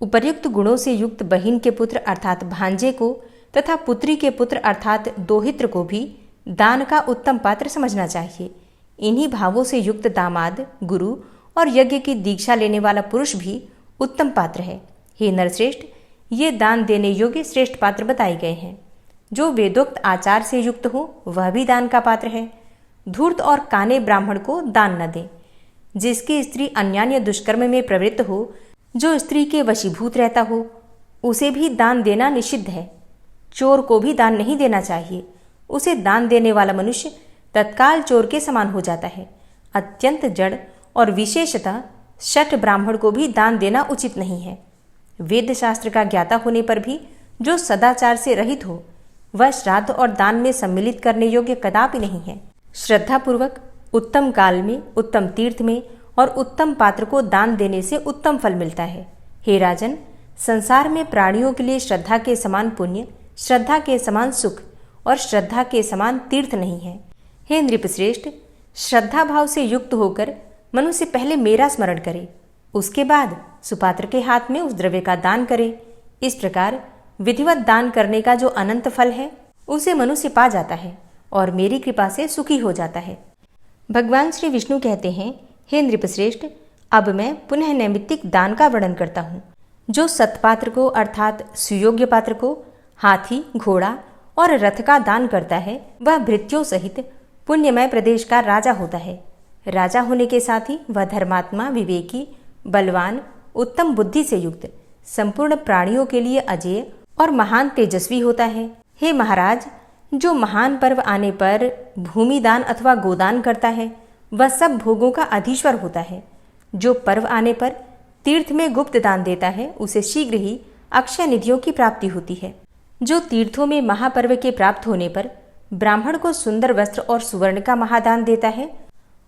उपर्युक्त गुणों से युक्त बहिन के पुत्र अर्थात भांजे को तथा पुत्री के पुत्र अर्थात दोहित्र को भी दान का उत्तम पात्र समझना चाहिए। इन्हीं भावों से युक्त दामाद, गुरु और यज्ञ की दीक्षा लेने वाला पुरुष भी उत्तम पात्र है। हे नरश्रेष्ठ, ये दान देने योग्य श्रेष्ठ पात्र बताए गए हैं। जो वेदोक्त आचार से युक्त हो वह भी दान का पात्र है। धूर्त और काने ब्राह्मण को दान न दें। जिसकी स्त्री अन्यान्य दुष्कर्म में प्रवृत्त हो, जो स्त्री के वशीभूत रहता हो, उसे भी दान देना निषिद्ध है। चोर को भी दान नहीं देना चाहिए। उसे दान देने वाला मनुष्य तत्काल चोर के समान हो जाता है। अत्यंत जड़ और विशेषतः शठ ब्राह्मण को भी दान देना उचित नहीं है। वेद शास्त्र का ज्ञाता होने पर भी जो सदाचार से रहित हो वह श्राद्ध और दान में सम्मिलित करने योग्य कदापि नहीं है। श्रद्धापूर्वक उत्तम काल में, उत्तम तीर्थ में और उत्तम पात्र को दान देने से उत्तम फल मिलता है। हे राजन, संसार में प्राणियों के लिए श्रद्धा के समान पुण्य, श्रद्धा के समान सुख और श्रद्धा के समान तीर्थ नहीं है। हे नृपश्रेष्ठ, श्रद्धा भाव से युक्त होकर मनुष्य पहले मेरा स्मरण करे, उसके बाद सुपात्र के हाथ में उस द्रव्य का दान करे। इस प्रकार विधिवत दान करने का जो अनंत फल है उसे मनुष्य पा जाता है और मेरी कृपा से सुखी हो जाता है। भगवान श्री विष्णु कहते हैं, हे नृपश्रेष्ठ, अब मैं पुनः नैमित्तिक दान का वर्णन करता हूँ। जो सत्पात्र को अर्थात सुयोग्य पात्र को हाथी, घोड़ा और रथ का दान करता है वह भृत्यों सहित पुण्यमय प्रदेश का राजा होता है। राजा होने के साथ ही वह धर्मात्मा, विवेकी, बलवान, उत्तम बुद्धि से युक्त, संपूर्ण प्राणियों के लिए अजेय और महान तेजस्वी होता है। हे महाराज, जो महान पर्व आने पर भूमि दान अथवा गोदान करता है वह सब भोगों का अधीश्वर होता है। जो पर्व आने पर तीर्थ में गुप्त दान देता है उसे शीघ्र ही अक्षय निधियों की प्राप्ति होती है। जो तीर्थों में महापर्व के प्राप्त होने पर ब्राह्मण को सुंदर वस्त्र और सुवर्ण का महादान देता है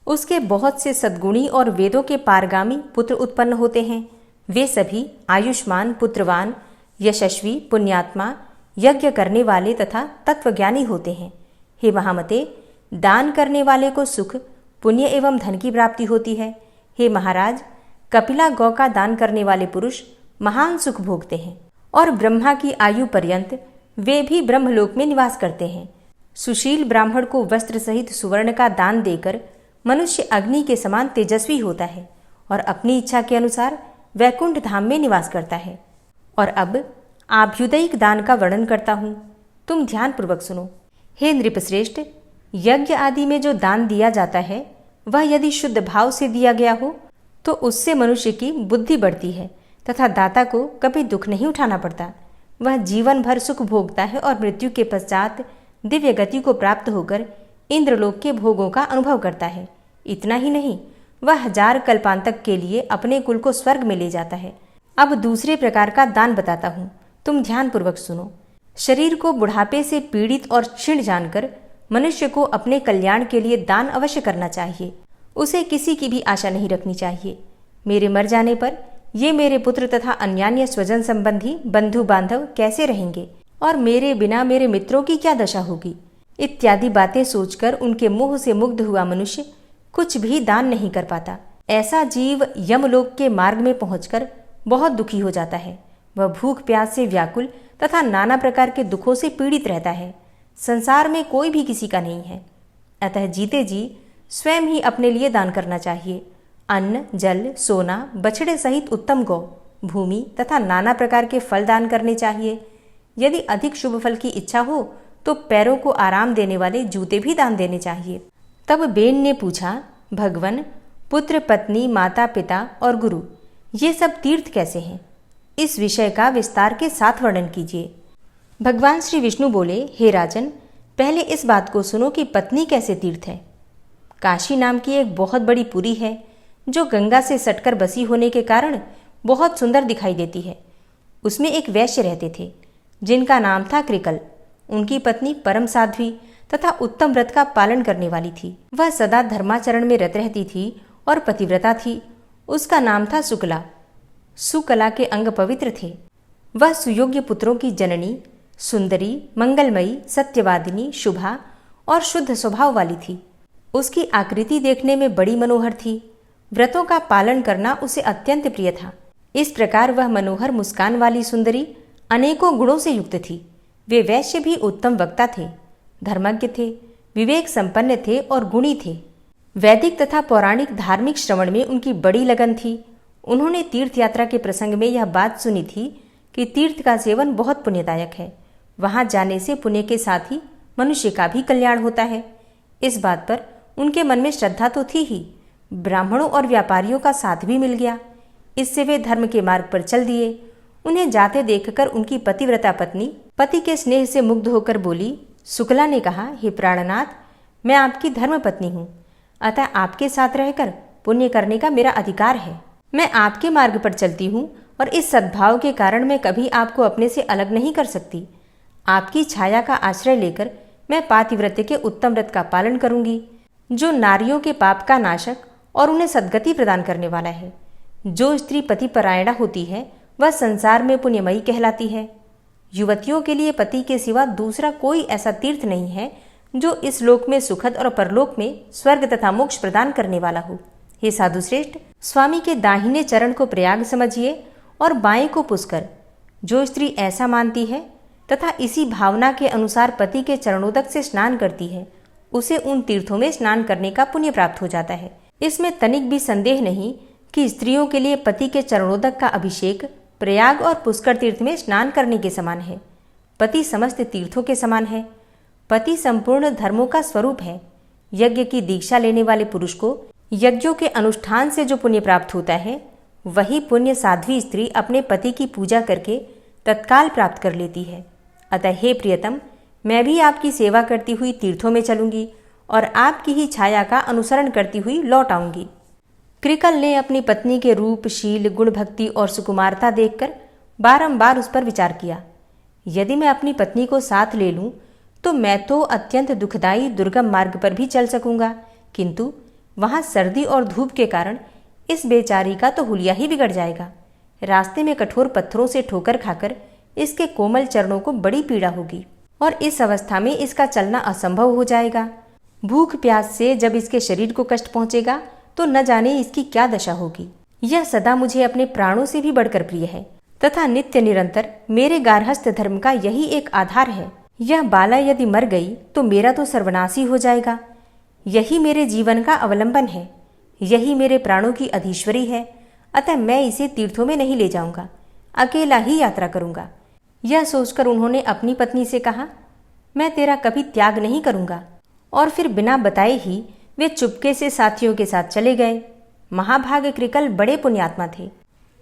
उसके बहुत से सद्गुणी और वेदों के पारगामी पुत्र उत्पन्न होते हैं। वे सभी आयुष्मान, पुत्रवान, यशस्वी, पुण्यात्मा, यज्ञ करने वाले तथा तत्वज्ञानी होते हैं। हे महामते, दान करने वाले को सुख, पुण्य एवं धन की प्राप्ति होती है। हे महाराज, कपिला गौ का दान करने वाले पुरुष महान सुख भोगते हैं और ब्रह्मा की आयु पर्यंत वे भी ब्रह्मलोक में निवास करते हैं। सुशील ब्राह्मण को वस्त्र सहित सुवर्ण का दान देकर मनुष्य अग्नि के समान तेजस्वी होता है और अपनी इच्छा के अनुसार वैकुंठ धाम में निवास करता है। और अब आभ्युदयिक दान का वर्णन करता हूँ, तुम ध्यानपूर्वक सुनो। हे नृपश्रेष्ठ, यज्ञ आदि में जो दान दिया जाता है वह यदि शुद्ध भाव से दिया गया हो तो उससे मनुष्य की बुद्धि बढ़ती है तथा दाता को कभी दुख नहीं उठाना पड़ता। वह जीवन भर सुख भोगता है और मृत्यु के पश्चात दिव्य गति को प्राप्त होकर इंद्रलोक के भोगों का अनुभव करता है। इतना ही नहीं, वह 1000 कल्पांतक के लिए अपने कुल को स्वर्ग में ले जाता है। अब दूसरे प्रकार का दान बताता हूँ, तुम ध्यानपूर्वक सुनो। शरीर को बुढ़ापे से पीड़ित और क्षीण जानकर मनुष्य को अपने कल्याण के लिए दान अवश्य करना चाहिए। उसे किसी की भी आशा नहीं रखनी चाहिए। मेरे मर जाने पर ये मेरे पुत्र तथा अन्यान्य स्वजन संबंधी बंधु बांधव कैसे रहेंगे और मेरे बिना मेरे मित्रों की क्या दशा होगी, इत्यादि बातें सोचकर उनके मोह से मुग्ध हुआ मनुष्य कुछ भी दान नहीं कर पाता। ऐसा जीव यमलोक के मार्ग में पहुंचकर बहुत दुखी हो जाता है। वह भूख प्यास से व्याकुल तथा नाना प्रकार के दुखों से पीड़ित रहता है। संसार में कोई भी किसी का नहीं है। अतः जीते जी स्वयं ही अपने लिए दान करना चाहिए। अन्न, जल, सोना, बछड़े सहित उत्तम गौ, भूमि तथा नाना प्रकार के फल दान करने चाहिए। यदि अधिक शुभ फल की इच्छा हो तो पैरों को आराम देने वाले जूते भी दान देने चाहिए। तब बेन ने पूछा, भगवन, पुत्र, पत्नी, माता, पिता और गुरु ये सब तीर्थ कैसे हैं? इस विषय का विस्तार के साथ वर्णन कीजिए। भगवान श्री विष्णु बोले, हे राजन, पहले इस बात को सुनो कि पत्नी कैसे तीर्थ है। काशी नाम की एक बहुत बड़ी पुरी है जो गंगा से सटकर बसी होने के कारण बहुत सुंदर दिखाई देती है। उसमें एक वैश्य रहते थे जिनका नाम था कृकल। उनकी पत्नी परम साध्वी तथा उत्तम व्रत का पालन करने वाली थी। वह सदा धर्माचरण में रत रहती थी और पतिव्रता थी। उसका नाम था सुकला। सुकला के अंग पवित्र थे। वह सुयोग्य पुत्रों की जननी, सुंदरी, मंगलमयी, सत्यवादिनी, शुभा और शुद्ध स्वभाव वाली थी। उसकी आकृति देखने में बड़ी मनोहर थी। व्रतों का पालन करना उसे अत्यंत प्रिय था। इस प्रकार वह मनोहर मुस्कान वाली सुंदरी अनेकों गुणों से युक्त थी। वे वैश्य भी उत्तम वक्ता थे, धर्मज्ञ थे, विवेक संपन्न थे और गुणी थे। वैदिक तथा पौराणिक धार्मिक श्रवण में उनकी बड़ी लगन थी। उन्होंने तीर्थ यात्रा के प्रसंग में यह बात सुनी थी कि तीर्थ का सेवन बहुत पुण्यदायक है। वहां जाने से पुण्य के साथ ही मनुष्य का भी कल्याण होता है। इस बात पर उनके मन में श्रद्धा तो थी ही, ब्राह्मणों और व्यापारियों का साथ भी मिल गया। इससे वे धर्म के मार्ग पर चल दिए। उन्हें जाते देखकर उनकी पतिव्रता पत्नी पति के स्नेह से मुग्ध होकर बोली। शुक्ला ने कहा, हे प्राणनाथ, मैं आपकी धर्म पत्नी हूँ, अतः आपके साथ रहकर पुण्य करने का मेरा अधिकार है। मैं आपके मार्ग पर चलती हूँ और इस सद्भाव के कारण मैं कभी आपको अपने से अलग नहीं कर सकती। आपकी छाया का आश्रय लेकर मैं पातिव्रत्य के उत्तम व्रत का पालन करूंगी, जो नारियों के पाप का नाशक और उन्हें सद्गति प्रदान करने वाला है। जो स्त्री पतिपरायणा होती है वह संसार में पुण्यमयी कहलाती है। युवतियों के लिए पति के सिवा दूसरा कोई ऐसा तीर्थ नहीं है जो इस लोक में सुखद और परलोक में स्वर्ग तथा मोक्ष प्रदान करने वाला हो। हे साधु श्रेष्ठ, स्वामी के दाहिने चरण को प्रयाग समझिए और बाएं को पुष्कर। जो स्त्री ऐसा मानती है तथा इसी भावना के अनुसार पति के चरणोदक से स्नान करती है, उसे उन तीर्थों में स्नान करने का पुण्य प्राप्त हो जाता है। इसमें तनिक भी संदेह नहीं कि स्त्रियों के लिए पति के चरणोदक का अभिषेक प्रयाग और पुष्कर तीर्थ में स्नान करने के समान है। पति समस्त तीर्थों के समान है। पति संपूर्ण धर्मों का स्वरूप है। यज्ञ की दीक्षा लेने वाले पुरुष को यज्ञों के अनुष्ठान से जो पुण्य प्राप्त होता है, वही पुण्य साध्वी स्त्री अपने पति की पूजा करके तत्काल प्राप्त कर लेती है। अतः हे प्रियतम, मैं भी आपकी सेवा करती हुई तीर्थों में चलूंगी और आपकी ही छाया का अनुसरण करती हुई लौट आऊंगी। कृकल ने अपनी पत्नी के रूप, शील, गुण, भक्ति और सुकुमारता देखकर बारंबार उस पर विचार किया। यदि मैं अपनी पत्नी को साथ ले लूं तो मैं तो अत्यंत दुखदायी दुर्गम मार्ग पर भी चल सकूंगा, किंतु वहां सर्दी और धूप के कारण इस बेचारी का तो हुलिया ही बिगड़ जाएगा। रास्ते में कठोर पत्थरों से ठोकर खाकर इसके कोमल चरणों को बड़ी पीड़ा होगी और इस अवस्था में इसका चलना असंभव हो जाएगा। भूख प्यास से जब इसके शरीर को कष्ट पहुंचेगा तो न जाने इसकी क्या दशा होगी। यह सदा मुझे अपने प्राणों से भी बढ़कर प्रिय है तथा नित्य निरंतर मेरे गार्हस्थ धर्म का यही एक आधार है। यह बाला यदि मर गई तो मेरा तो सर्वनाश ही हो जाएगा। यही मेरे जीवन का अवलंबन है, यही मेरे प्राणों की अधीश्वरी है। अतः मैं इसे तीर्थों में नहीं ले जाऊंगा, अकेला ही यात्रा करूंगा। यह सोचकर उन्होंने अपनी पत्नी से कहा, मैं तेरा कभी त्याग नहीं करूंगा। और फिर बिना बताए ही वे चुपके से साथियों के साथ चले गए। महाभाग कृकल बड़े पुण्यात्मा थे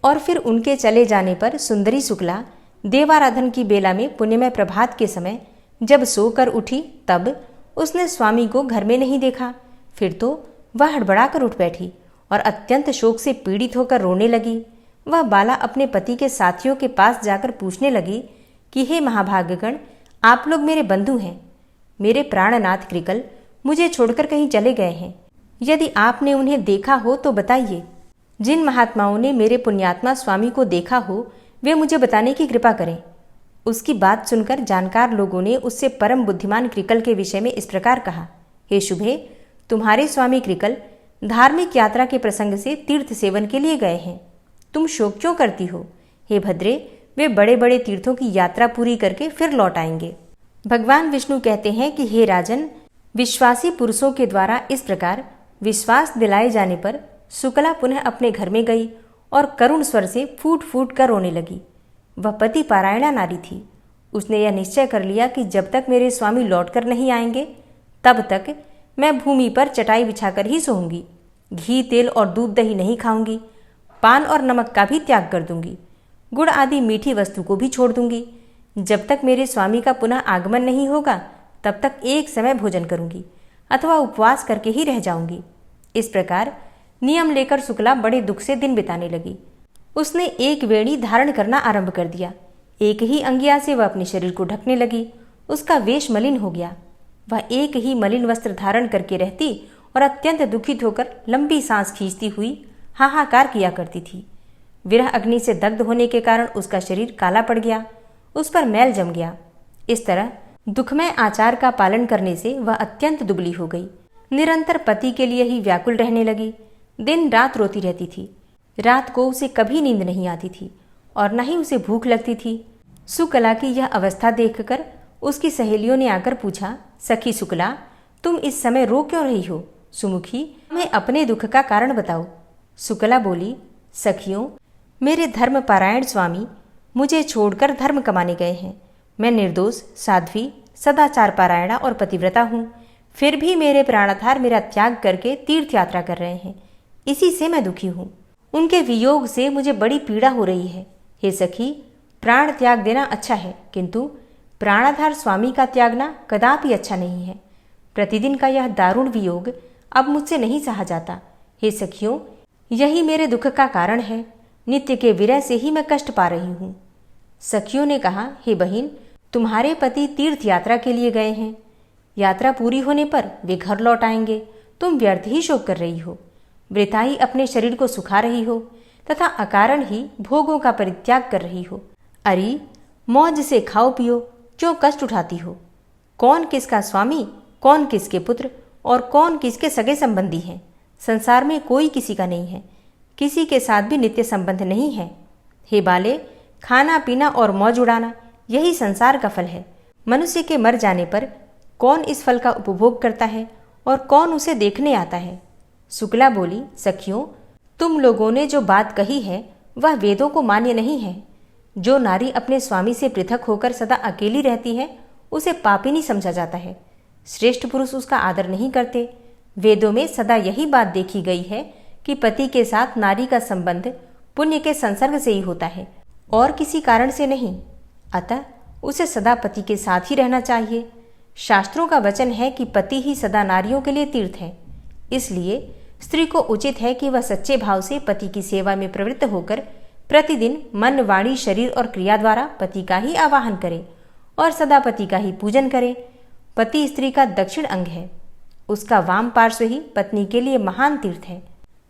और फिर उनके चले जाने पर सुंदरी शुक्ला देवाराधन की बेला में पुण्यमय प्रभात के समय जब सोकर उठी तब उसने स्वामी को घर में नहीं देखा। फिर तो वह हड़बड़ाकर उठ बैठी और अत्यंत शोक से पीड़ित होकर रोने लगी। वह बाला अपने पति के साथियों के पास जाकर पूछने लगी कि हे महाभागगण, आप लोग मेरे बंधु हैं। मेरे प्राणनाथ कृकल मुझे छोड़कर कहीं चले गए हैं। यदि आपने उन्हें देखा हो तो बताइए। जिन महात्माओं ने मेरे पुण्यात्मा स्वामी को देखा हो वे मुझे बताने की कृपा करें। उसकी बात सुनकर जानकार लोगों ने उससे परम बुद्धिमान कृकल के विषय में इस प्रकार कहा, हे शुभे, तुम्हारे स्वामी कृकल धार्मिक यात्रा के प्रसंग से तीर्थ सेवन के लिए गए हैं। तुम शोक क्यों करती हो? हे भद्रे, वे बड़े बड़े तीर्थों की यात्रा पूरी करके फिर लौट आएंगे। भगवान विष्णु कहते हैं कि हे राजन, विश्वासी पुरुषों के द्वारा इस प्रकार विश्वास दिलाए जाने पर शुक्ला पुनः अपने घर में गई और करुण स्वर से फूट फूट कर रोने लगी। वह पति पारायणा नारी थी। उसने यह निश्चय कर लिया कि जब तक मेरे स्वामी लौटकर नहीं आएंगे तब तक मैं भूमि पर चटाई बिछाकर ही सोऊंगी। घी, तेल और दूध दही नहीं खाऊंगी। पान और नमक का भी त्याग कर दूंगी। गुड़ आदि मीठी वस्तु को भी छोड़ दूंगी। जब तक मेरे स्वामी का पुनः आगमन नहीं होगा तब तक एक समय भोजन करूंगी अथवा उपवास करके ही रह जाऊंगी। इस प्रकार नियम लेकर शुक्ला बड़े दुख से दिन बिताने लगी। उसने एक वेणी धारण करना आरंभ कर दिया। एक ही अंगिया से वह अपने शरीर को ढकने लगी। उसका वेश मलिन हो गया। वह एक ही मलिन वस्त्र धारण करके रहती और अत्यंत दुखित होकर लंबी सांस खींचती हुई हाहाकार किया करती थी। विरह अग्नि से दग्ध होने के कारण उसका शरीर काला पड़ गया, उस पर मैल जम गया। इस तरह दुखमय आचार का पालन करने से वह अत्यंत दुबली हो गई। निरंतर पति के लिए ही व्याकुल रहने लगी। दिन रात रोती रहती थी। रात को उसे कभी नींद नहीं आती थी और न ही उसे भूख लगती थी। शुक्ला की यह अवस्था देखकर उसकी सहेलियों ने आकर पूछा, सखी शुक्ला, तुम इस समय रो क्यों रही हो? सुमुखी, हमें अपने दुख का कारण बताओ। शुक्ला बोली, सखियों, मेरे धर्म पारायण स्वामी मुझे छोड़कर धर्म कमाने गए हैं। मैं निर्दोष, साध्वी, सदाचार पारायणा और पतिव्रता हूँ। फिर भी मेरे प्राणाधार मेरा त्याग करके तीर्थ यात्रा कर रहे हैं। इसी से मैं दुखी हूँ। उनके वियोग से मुझे बड़ी पीड़ा हो रही है। हे सखी, प्राण त्याग देना अच्छा है, किंतु प्राणाधार स्वामी का त्यागना कदापि अच्छा नहीं है। प्रतिदिन का यह दारुण वियोग अब मुझसे नहीं सहा जाता। हे सखियों, यही मेरे दुख का कारण है। नित्य के विरह से ही मैं कष्ट पा रही हूँ। सखियों ने कहा, हे बहिन, तुम्हारे पति तीर्थ यात्रा के लिए गए हैं। यात्रा पूरी होने पर वे घर लौट आएंगे। तुम व्यर्थ ही शोक कर रही हो, वृथा ही अपने शरीर को सुखा रही हो तथा अकारण ही भोगों का परित्याग कर रही हो। अरे, मौज से खाओ पियो, क्यों कष्ट उठाती हो? कौन किसका स्वामी, कौन किसके पुत्र और कौन किसके सगे संबंधी हैं? संसार में कोई किसी का नहीं है। किसी के साथ भी नित्य संबंध नहीं है। हे बाले, खाना पीना और मौज उड़ाना यही संसार का फल है। मनुष्य के मर जाने पर कौन इस फल का उपभोग करता है और कौन उसे देखने आता है? शुक्ला बोली, सखियों, तुम लोगों ने जो बात कही है वह वेदों को मान्य नहीं है। जो नारी अपने स्वामी से पृथक होकर सदा अकेली रहती है उसे पापिनी समझा जाता है। श्रेष्ठ पुरुष उसका आदर नहीं करते। वेदों में सदा यही बात देखी गई है कि पति के साथ नारी का संबंध पुण्य के संसर्ग से ही होता है और किसी कारण से नहीं। अतः उसे सदा पति के साथ ही रहना चाहिए। शास्त्रों का वचन है कि पति ही सदा नारियों के लिए तीर्थ है। इसलिए स्त्री को उचित है कि वह सच्चे भाव से पति की सेवा में प्रवृत्त होकर प्रतिदिन मन, वाणी, शरीर और क्रिया द्वारा पति का ही आवाहन करे और सदा पति का ही पूजन करे। पति स्त्री का दक्षिण अंग है। उसका वाम पार्श्व ही पत्नी के लिए महान तीर्थ है।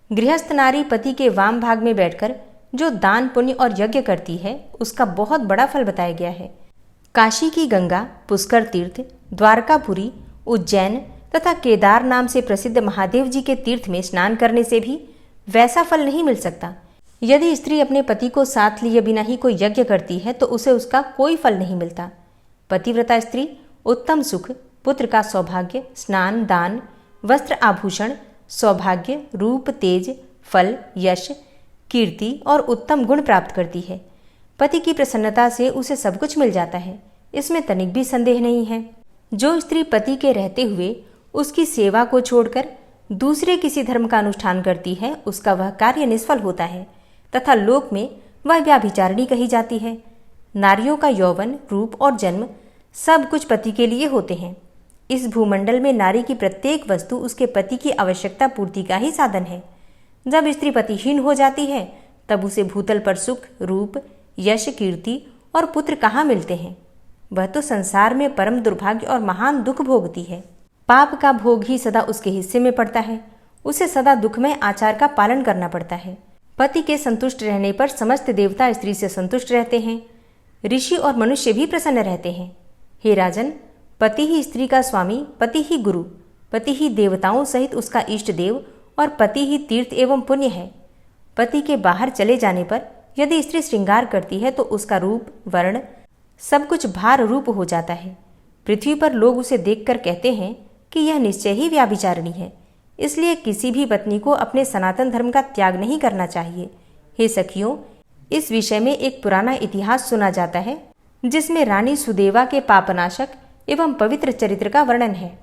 गृहस्थ नारी पति के वाम भाग में बैठकर जो दान, पुण्य और यज्ञ करती है उसका बहुत बड़ा फल बताया गया है। काशी की गंगा, पुष्कर तीर्थ, द्वारकापुरी, उज्जैन तथा केदार नाम से प्रसिद्ध महादेव जी के तीर्थ में स्नान करने से भी वैसा फल नहीं मिल सकता। यदि स्त्री अपने पति को साथ लिए बिना ही कोई यज्ञ करती है तो उसे उसका कोई फल नहीं मिलता। पतिव्रता स्त्री उत्तम सुख, पुत्र का सौभाग्य, स्नान, दान, वस्त्र, आभूषण, सौभाग्य, रूप, तेज, फल, यश, कीर्ति और उत्तम गुण प्राप्त करती है। पति की प्रसन्नता से उसे सब कुछ मिल जाता है, इसमें तनिक भी संदेह नहीं है। जो स्त्री पति के रहते हुए उसकी सेवा को छोड़कर दूसरे किसी धर्म का अनुष्ठान करती है उसका वह कार्य निष्फल होता है तथा लोक में वह व्याभिचारिणी कही जाती है। नारियों का यौवन, रूप और जन्म सब कुछ पति के लिए होते हैं। इस भूमंडल में नारी की प्रत्येक वस्तु उसके पति की आवश्यकता पूर्ति का ही साधन है। जब स्त्री पतिहीन हो जाती है तब उसे भूतल पर सुख, रूप, यश, कीर्ति और पुत्र कहाँ मिलते हैं। वह तो संसार में परम दुर्भाग्य और महान दुख भोगती है। पाप का भोग ही सदा उसके हिस्से में पड़ता है। उसे सदा दुखमय आचार का पालन करना पड़ता है। पति के संतुष्ट रहने पर समस्त देवता स्त्री से संतुष्ट रहते हैं। ऋषि और मनुष्य भी प्रसन्न रहते हैं। हे राजन, पति ही स्त्री का स्वामी, पति ही गुरु, पति ही देवताओं सहित उसका इष्ट देव और पति ही तीर्थ एवं पुण्य है। पति के बाहर चले जाने पर यदि स्त्री श्रृंगार करती है तो उसका रूप, वर्ण सब कुछ भार रूप हो जाता है। पृथ्वी पर लोग उसे देखकर कहते हैं कि यह निश्चय ही व्याभिचारिणी है। इसलिए किसी भी पत्नी को अपने सनातन धर्म का त्याग नहीं करना चाहिए। हे सखियों, इस विषय में एक पुराना इतिहास सुना जाता है जिसमें रानी सुदेवा के पापनाशक एवं पवित्र चरित्र का वर्णन है।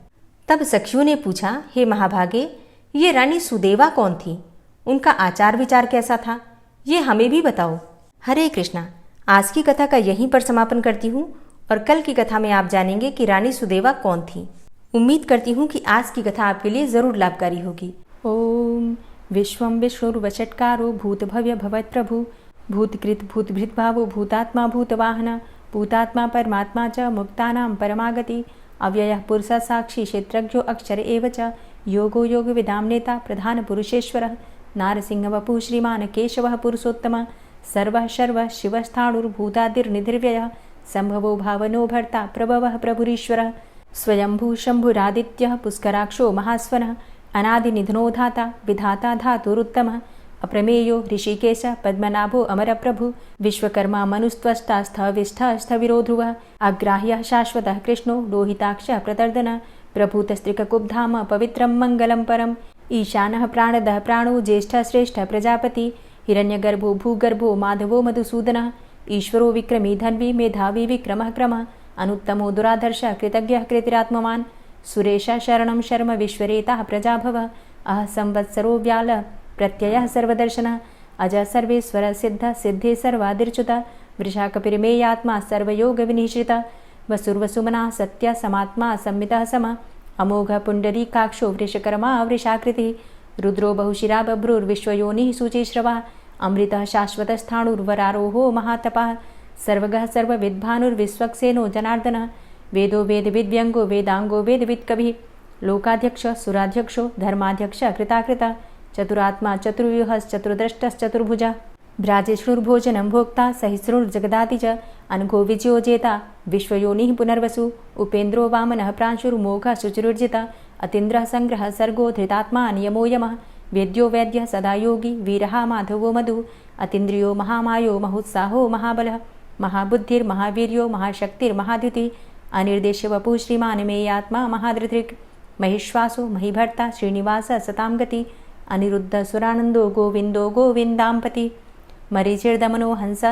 तब सखियों ने पूछा, हे महाभागे, ये रानी सुदेवा कौन थी? उनका आचार विचार कैसा था? ये हमें भी बताओ। हरे कृष्णा। आज की कथा का यहीं पर समापन करती हूँ और कल की कथा में आप जानेंगे कि रानी सुदेवा कौन थी। उम्मीद करती हूँ कि आज की कथा आपके लिए जरूर लाभकारी होगी। ओम विश्वं विष्णुर्वषट्कारो भूत भव्य भवत् प्रभु भूतकृत भूतभृत भावो भूतात्मा भूतवाहन भूतात्मा परमात्मा च मुक्तानां परमागति अव्ययः पुरुषः साक्षी क्षेत्रज्ञो अक्षर एव च योगो योग विदां नेता प्रधान पुरुषेश्वरः नारसिंह वपुः श्रीमान् केशवः पुरुषोत्तमः सर्वः शर्वः शिवस्थाणुर्भूतादिर्निधिर्व्ययः संभवो भावनो भर्ता प्रभवः प्रभुरीश्वरः स्वयंभू शंभुरादित्यः पुष्कराक्षो महास्वनः अनादिनिधनो धाता विधाता धातुरुत्तमः अप्रमेयो ऋषिकेश पद्मनाभो अमरप्रभु विश्वकर्मा मनुस्त्वष्टा स्थविष्ठः स्थविरो ध्रुवः अग्राह्यः शाश्वतः कृष्णो लोहिताक्षः प्रतर्दनः प्रभूतस्त्रिककुब्धाम पवित्रं मङ्गलं परम् ईशानः प्राणदः प्राणो ज्येष्ठः श्रेष्ठः प्रजापति हिरण्यगर्भो भूगर्भो माधवो मधुसूदनः ईश्वरो विक्रमी धन्वी मेधावी विक्रमः क्रमः अनुत्तमो दुराधर्षः कृतज्ञः कृतिरात्मवान् सुरेशः शरणं शर्म विश्वरेताः प्रजाभवः अह संवत्सरो व्यालः प्रत्ययः सर्वदर्शनः अजः सर्वेश्वरः सिद्धः सिद्धे सर्वादिर्च्युतः वृषाकपिर्मेयात्मा सर्वयोगविनिश्रितः वसुर्वसुमनः सत्यः समात्मा संमितः समः अमोघः पुण्डरीकाक्षो वृषकर्मा वृषाकृतिः रुद्रो बहुशिरा बभ्रुर्विश्वयोनिः शुचिश्रवः अमृतः शाश्वतस्थाणुर्वरारोहो महातपः सर्वगः सर्वविद्भानुर्विश्वक्सेनो जनार्दनः वेदो वेदविद्व्यङ्गो वेदाङ्गो वेदवित्कविः लोकाध्यक्षः सुराध्यक्षो धर्माध्यक्षः कृताकृतः चतुरात्मा चतुर्व्यूहश्चतुर्द्रष्टश्चतुर्भुजः भ्राजेष्णुर्भोजनं भोक्ता सहिष्णुर्जगदाति च अनघो विजयो जेता विश्वयोनिः पुनर्वसु उपेन्द्रो वामनः प्रांशुर्मोघः शुचिरुर्जितः अतीन्द्रः संग्रहः सर्गो धृतात्मा नियमो यमः वेद्यो वैद्यः सदा योगी वीरः माधवो मधु अतीन्द्रियो महामायो महोत्साहो महाबलः महाबुद्धिर्महावीर्यो महाशक्तिर्महाद्युतिः अनिर्देश्य वपुः श्रीमान् मेयात्मा महाधृतिर् महिश्वासो महीभर्ता श्रीनिवासः सतां गति अनिरुद्ध सुरानंदो गोविंदो गोविंदांपति मरीचिर्दमनो हंस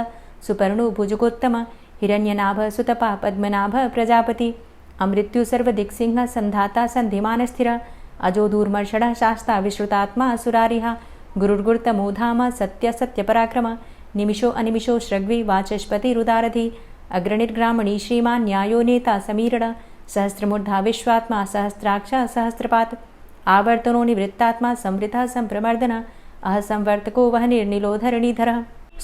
सुपर्णो भुजगोत्तम हिरण्यनाभ सुतपा पद्मनाभ प्रजापति अमृत्यु सर्वदिक्सिंह संधाता संधिमान स्थिर अजो दूर्मर्षण शास्ता विश्रुतात्मा सुरारिहा गुरुर्गुर्तमो धाम सत्य सत्य पराक्रम निमिषो अनिमिषो श्रग्वी वाचस्पति रुदारधि अग्रणिर्ग्रामणी श्रीमान् न्यायो नेता समीरण सहस्रमूर्धा विश्वात्मा सहस्राक्ष सहस्रपात आवर्तनो निवृत्तात्मा संवृतः संप्रमर्दन अहसंवर्तको वह निर्निलोधरणीधर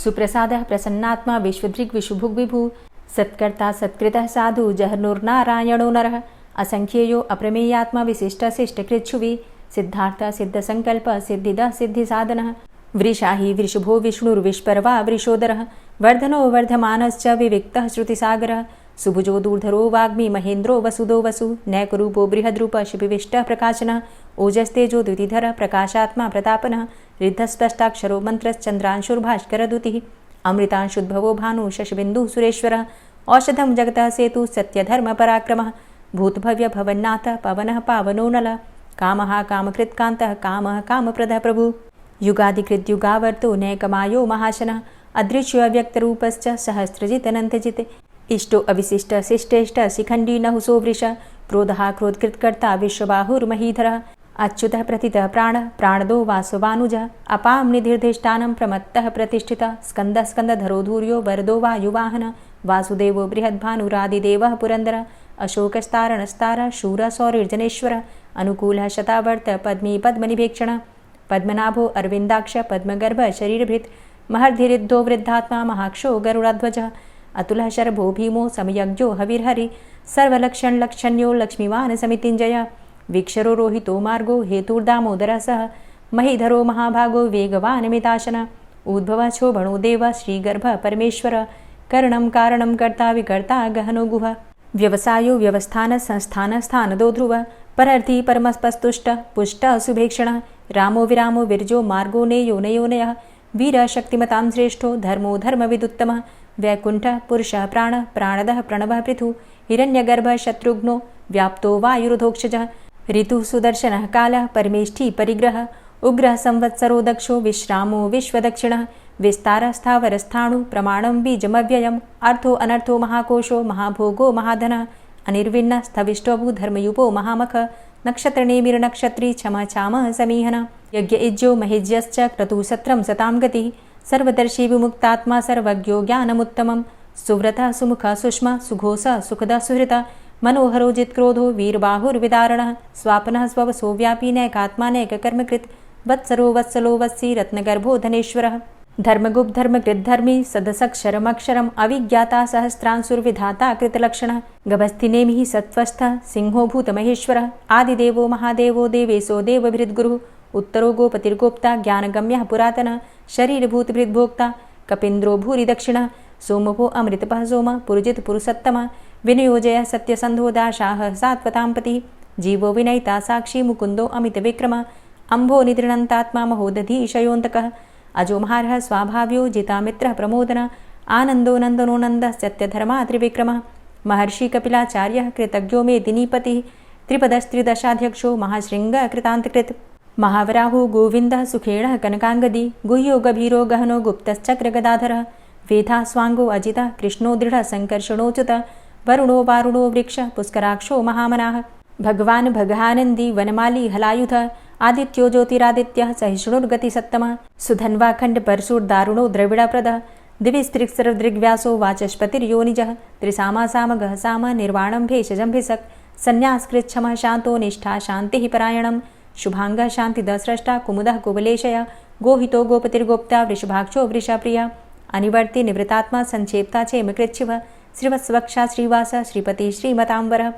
सुप्रसादः प्रसन्नात्मा विश्वदृग् विशुभुग् विभु सत्कर्ता सत्कृतः साधु जहनुर्नारायणो नरः असंख्येयो अप्रमेयात्मा विशिष्ट शिष्टकृच्छुवि सिद्धार्थ सिद्धसंकल्प सिद्धिदः सिद्धिसाधनः वृषाहि वृषभो विष्णुर्विष्पर्वा वृषोदरः वर्धनो वर्धमानश्च विविक्तः श्रुतिसागरः सुभुजो दूर्धरो वाग्मी महेन्द्रो वसुदो वसु नैकरूपो बृहद्रूप शिपिविष्टः प्रकाशनः ओजस्तेजो द्युतिधर प्रकाशात्मा प्रतापनः रिद्धस्पष्टाक्षरो मन्त्रश्चन्द्रांशुर्भास्करदुतिः अमृतांशुद्भवो भानु शशबिन्दुः सुरेश्वरः औषधं जगतः सेतु सत्यधर्मपराक्रमः भूतभव्य भवन्नाथ पवनः पावनो नलः कामः कामकृत्कान्तः कामः कामप्रदः प्रभु युगादिकृद्युगावर्तो नैकमायो महाशनः अदृश्यो अव्यक्तरूपश्च सहस्रजितनन्तजित् इष्टो अविशिष्ट शिष्टेष्ट शिखण्डी नहुसो वृष क्रोधः क्रोधकृत्कर्ता विश्वबाहुर्महीधरः अच्युतः प्रतितः प्राणः प्राणदो वासवानुजः अपां निधिर्धिष्ठानं प्रमत्तः प्रतिष्ठितः स्कन्दः स्कन्दधरो धूर्यो वरदो वायुवाहनः वासुदेवो बृहद्भानुरादिदेवः पुरन्दरः अशोकस्तारणस्तारः शूरः सौरिर्जनेश्वरः अनुकूलः शतावर्त पद्मी पद्मनिभेक्षणः पद्मनाभो अरविन्दाक्ष पद्मगर्भ शरीरभृत् महर्धिरिद्धो वृद्धात्मा महाक्षो गरुडाध्वजः अतुलः शरभो भीमो समयज्ञो हविर्हरि सर्वलक्षणलक्षण्यो लक्ष्मीवान् समितिञ्जयः वीक्षरो रोहितो मार्गो हेतुर्दामोदरः सः महीधरो महाभागो वेगवान् मिताशनः उद्भवः क्षोभणो देवः श्रीगर्भः परमेश्वरः करणं कारणं कर्ता विकर्ता गहनो गुहः व्यवसायो व्यवस्थान संस्थान स्थानदो ध्रुवः परर्थी परमस्पस्तुष्टः पुष्टः सुभेक्षणः रामो विरामो विरजो मार्गो नेयो नयोनयः वीरः शक्तिमतां श्रेष्ठो धर्मो धर्मविदुत्तमः वैकुण्ठः पुरुषः प्राणः प्राणदः प्रणवः पृथुः हिरण्यगर्भः शत्रुघ्नो व्याप्तो वायुरुधोक्षजः ऋतुः सुदर्शनः कालः परमेष्ठी परिग्रहः उग्रः संवत्सरो दक्षो विश्रामो विश्वदक्षिणः विस्तारः स्थावरस्थाणु प्रमाणं बीजमव्ययम् अर्थो अनर्थो महाकोशो महाभोगो महाधनः अनिर्विण्णः स्थविष्टोऽभू धर्मयुपो महामख नक्षत्रनेमिर्नक्षत्री क्षमा चामः समीहनः यज्ञ इज्यो महेज्यश्च क्रतुः सत्रं सतां गतिः सर्वदर्शी विमुक्तात्मा सर्वज्ञो ज्ञानमुत्तमं सुव्रतः सुमुखः सुष्मा सुघोषः सुखदः सुहृतः मनोहरो जित्क्रोधो वीरबाहुर्विदारणः स्वापनः स्ववसो व्यापी नैकात्मा नैककर्मकृत् वत्सरो वत्सलो वत्सी रत्नगर्भो धनेश्वरः धर्मगुप्त धर्मकृद्धर्मी सदसक्षरमक्षरम् अविज्ञाता सहस्रांशुर्विधाता कृतलक्षणः गभस्तिनेमिः सत्त्वस्थः सिंहो भूतमहेश्वरः आदिदेवो महादेवो देवेशो देवभृद्गुरुः उत्तरो गोपतिर्गोप्ता ज्ञानगम्यः पुरातनः शरीरभूतभृद्भोक्ता कपीन्द्रो भूरि दक्षिणः सोमभो अमृतपः सोमः पुरुजित पुरुषोत्तमः विनियोजयः सत्यसन्धो दाशाः सात्वताम्पतिः जीवो विनयिता साक्षी मुकुन्दो अमितविक्रमः अम्भो निदृणन्तात्मा महोदधीशयोऽन्तकः अजोमहारः स्वाभाव्यो जितामित्रः प्रमोदनः आनन्दो नन्दनो नन्दः सत्यधर्मा त्रिविक्रमः महर्षि कपिलाचार्यः कृतज्ञो मेदिनीपतिः त्रिपदस्त्रिदशाध्यक्षो महाशृङ्गः कृतान्तकृत् महावराहो गोविन्दः सुखेणः कनकाङ्गदी गुह्यो गभीरो गहनो गुप्तश्चक्रगदाधरः वेधा स्वाङ्गो अजितः कृष्णो दृढः सङ्कर्षणोच्युतः वरुणो वारुणो वृक्षः पुष्कराक्षो महामनाः भगवान् भगानन्दी वनमाली हलायुधः आदित्यो ज्योतिरादित्यः सहिष्णुर्गतिसत्तमः सुधन्वाखण्ड परशुर्दारुणो द्रविडप्रदः दिविस्त्रिक्सर्वदृग्व्यासो वाचस्पतिर्योनिजः त्रिसामासामगः साम निर्वाणं भेषजं भिषक् सन्न्यासकृच्छमः शान्तो निष्ठा शान्तिः परायणं शुभाङ्गः शान्तिदस्रष्टा कुमुदः कुवलेशय गोहितो गोपतिर्गोप्ता वृषभाक्षो वृषप्रियः अनिवर्ति निवृतात्मा संक्षेप्ता चेमकृच्छिवः श्रीवत्सवक्षा श्रीवास श्रीपति श्रीमताम्बरः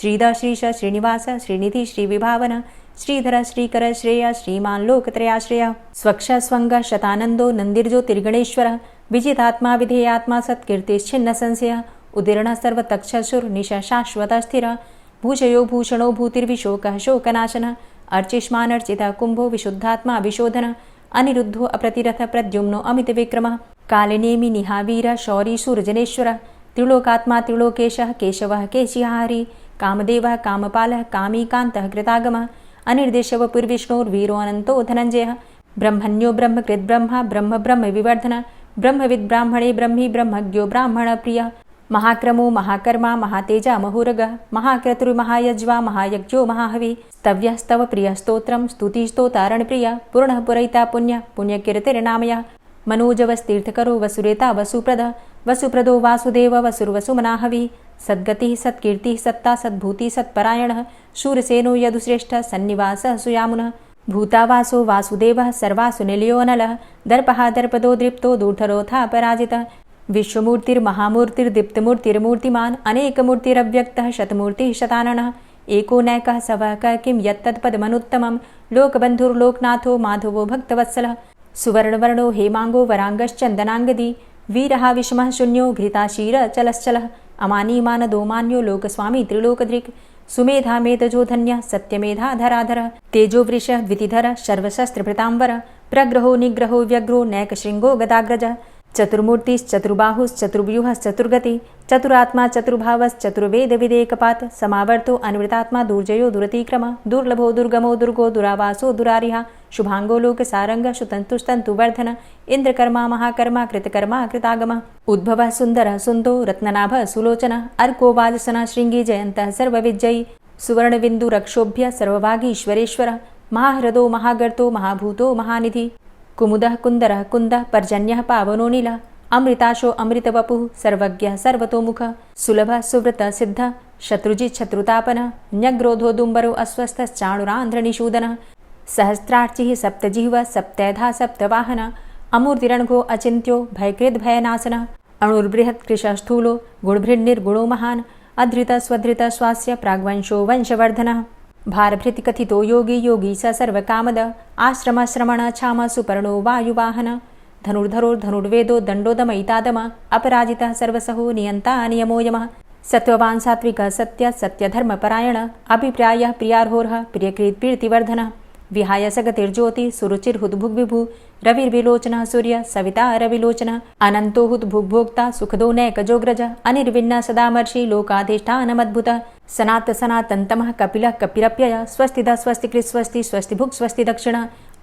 श्रीधर श्रीश श्रीनिवास श्रीनिधि श्रीविभावन श्रीधर श्रीकर श्रेय श्रीमान् लोकत्रयाश्रयः स्वक्ष स्वङ्ग शतानन्दो नन्दिर्ज्योतिर्गणेश्वरः विजितात्मा विधेयात्मा सत्कीर्तिश्छिन्न संशयः उदीर्णः सर्वतक्षशुर्निश शाश्वतः स्थिरः भूषयो भूषणो भूतिर्विशोकः शोकनाशनः अर्चिष्मानर्चितः कुम्भो विशुद्धात्मा विशोधनः अनिरुद्धो अप्रतिरथ प्रद्युम्नो अमितविक्रमः कालिनेमि निहावीर शौरी शूरजनेश्वरः त्रिलोकात्मा त्रिलोकेशः केशवः केशिहारी कामदेवः कामपालः कामीकान्तः कृतागमः अनिर्देशव पुर्विष्णुर्वीरो अनंतो धनंजय ब्रह्मण्यो ब्रह्मकृत ब्रह्मा ब्रह्म ब्रह्म विवर्धन ब्रह्मविद ब्राह्मणे ब्रह्मी ब्रह्मज्ञो ब्राह्मण प्रिय महाक्रमो महाकर्मा महातेजा महोरग महाक्रतुर्महायज्वा महायज्ञो महाहवि स्तव्य स्तव प्रिय स्तोत्रम स्तुतिस्तोतारण प्रिय पूर्ण पुरैता पुण्य पुण्यकीर्तिर्नामय मनोजवस्तीर्थकरो वसुरेता वसुप्रद वसुप्रदो वासुदेव वसुर्वसुमनाहवि सद्गतिः सत्कीर्तिः सत्ता सद्भूति सत्परायणः शूरसेनो यदुश्रेष्ठ सन्निवासः सुयामुनः भूतावासो वासुदेवः सर्वासु निलयो नलः दर्पः दर्पदो दृप्तो दूर्धरोथा पराजितः विश्वमूर्तिर्महामूर्तिर्दीप्तमूर्तिर्मूर्तिमान् अनेकमूर्तिरव्यक्तः शतमूर्तिः शताननः एको नैकः सवः किं यत्तत्पदमनुत्तमं लोकबन्धुर्लोकनाथो माधवो भक्तवत्सलः सुवर्णवर्णो हेमांगो वरांगश्चन्दनांगदी वीरः विषमः शून्यो घृताशीर चलश्चलः अमानीमानदो मान्यो लोकस्वामी त्रिलोकधृक् सुमेधा मेधजो धन्य सत्यमेधा धराधर तेजो वृष द्वितिधर सर्वशस्त्रभृतांबर प्रग्रहो निग्रहो व्यग्रो नैकशृंगो गदाग्रज चतुर्मूर्तिश्चतुर्बाहुश्चतुर्व्यूहश्चतुर्गति चतुरात्मा चतुर्भावश्चतुर्वेद विदेकपात समावर्तो अन्वृतात्मा दुर्जयो दुरतिक्रम दुर्लभो दुर्गमो दुर्गो दुरावासो दुरारिहा शुभांगो लोक सारंग सुतंतुस्तंतुवर्धन इंद्रकर्मा महाकर्मा कृतकर्मा कृतागम उद्भव सुंदर सुंदो रत्ननाभ सुलोचन अर्को वाजसन श्रृंगी जयंत सर्वविजयी सुवर्णबिंदु रक्षोभ्य सर्वभागीश्वरेश्वर महाह्रदो महागर्तो महाभूतो महानिधि कुमुदः कुंदरः कुंदः पर्जन्यः पावनो नीलः अमृताशो अमृतवपुः सर्वज्ञः सर्वतोमुख सुलभः सुव्रतः सिद्धः शत्रुजित् शत्रुतापनः न्यग्रोधो दुम्बरो अस्वस्थश्चाणुरान्ध्रनिषूदनः सहस्रार्चिः सप्तजिह्वः सप्तैधा सप्तवाहनः अमूर्तिरणघो अचिन्त्यो भयकृद् भयनाशनः अणुर्बृहत् कृशस्थूलो गुणभृन्निर्गुणो महान् अधृतः स्वधृतः स्वास्य प्राग्वंशो वंशवर्धनः भारभृति कथितो योगी योगी स सर्वकामद आश्रम श्रमण छाम सुपर्णो वायुवाहन धनुर्धरोर्धनुर्वेदो दण्डोदमयितादम अपराजितः सर्वसहो नियन्ता नियमो यमः सत्त्ववान् सात्विकः सत्य सत्यधर्मपरायण अभिप्रायः प्रियार्होर्ह प्रियकृत्प्रीतिवर्धनः विहाय सगतिर्ज्योति सुरुचिर्हुद्भुग्विभु रविर्विलोचनः सूर्य सविता रविलोचनः अनन्तो हुद्भुग्भोक्ता सुखदो नैकजोग्रज अनिर्विण्ण सदामर्षि लोकाधिष्ठानमद्भुतः सनात सनातन्तमः कपिलः कपिरप्यय स्वस्तिदा स्वस्तिकृत् स्वस्ति स्वस्तिभुक् स्वस्ति दक्षिण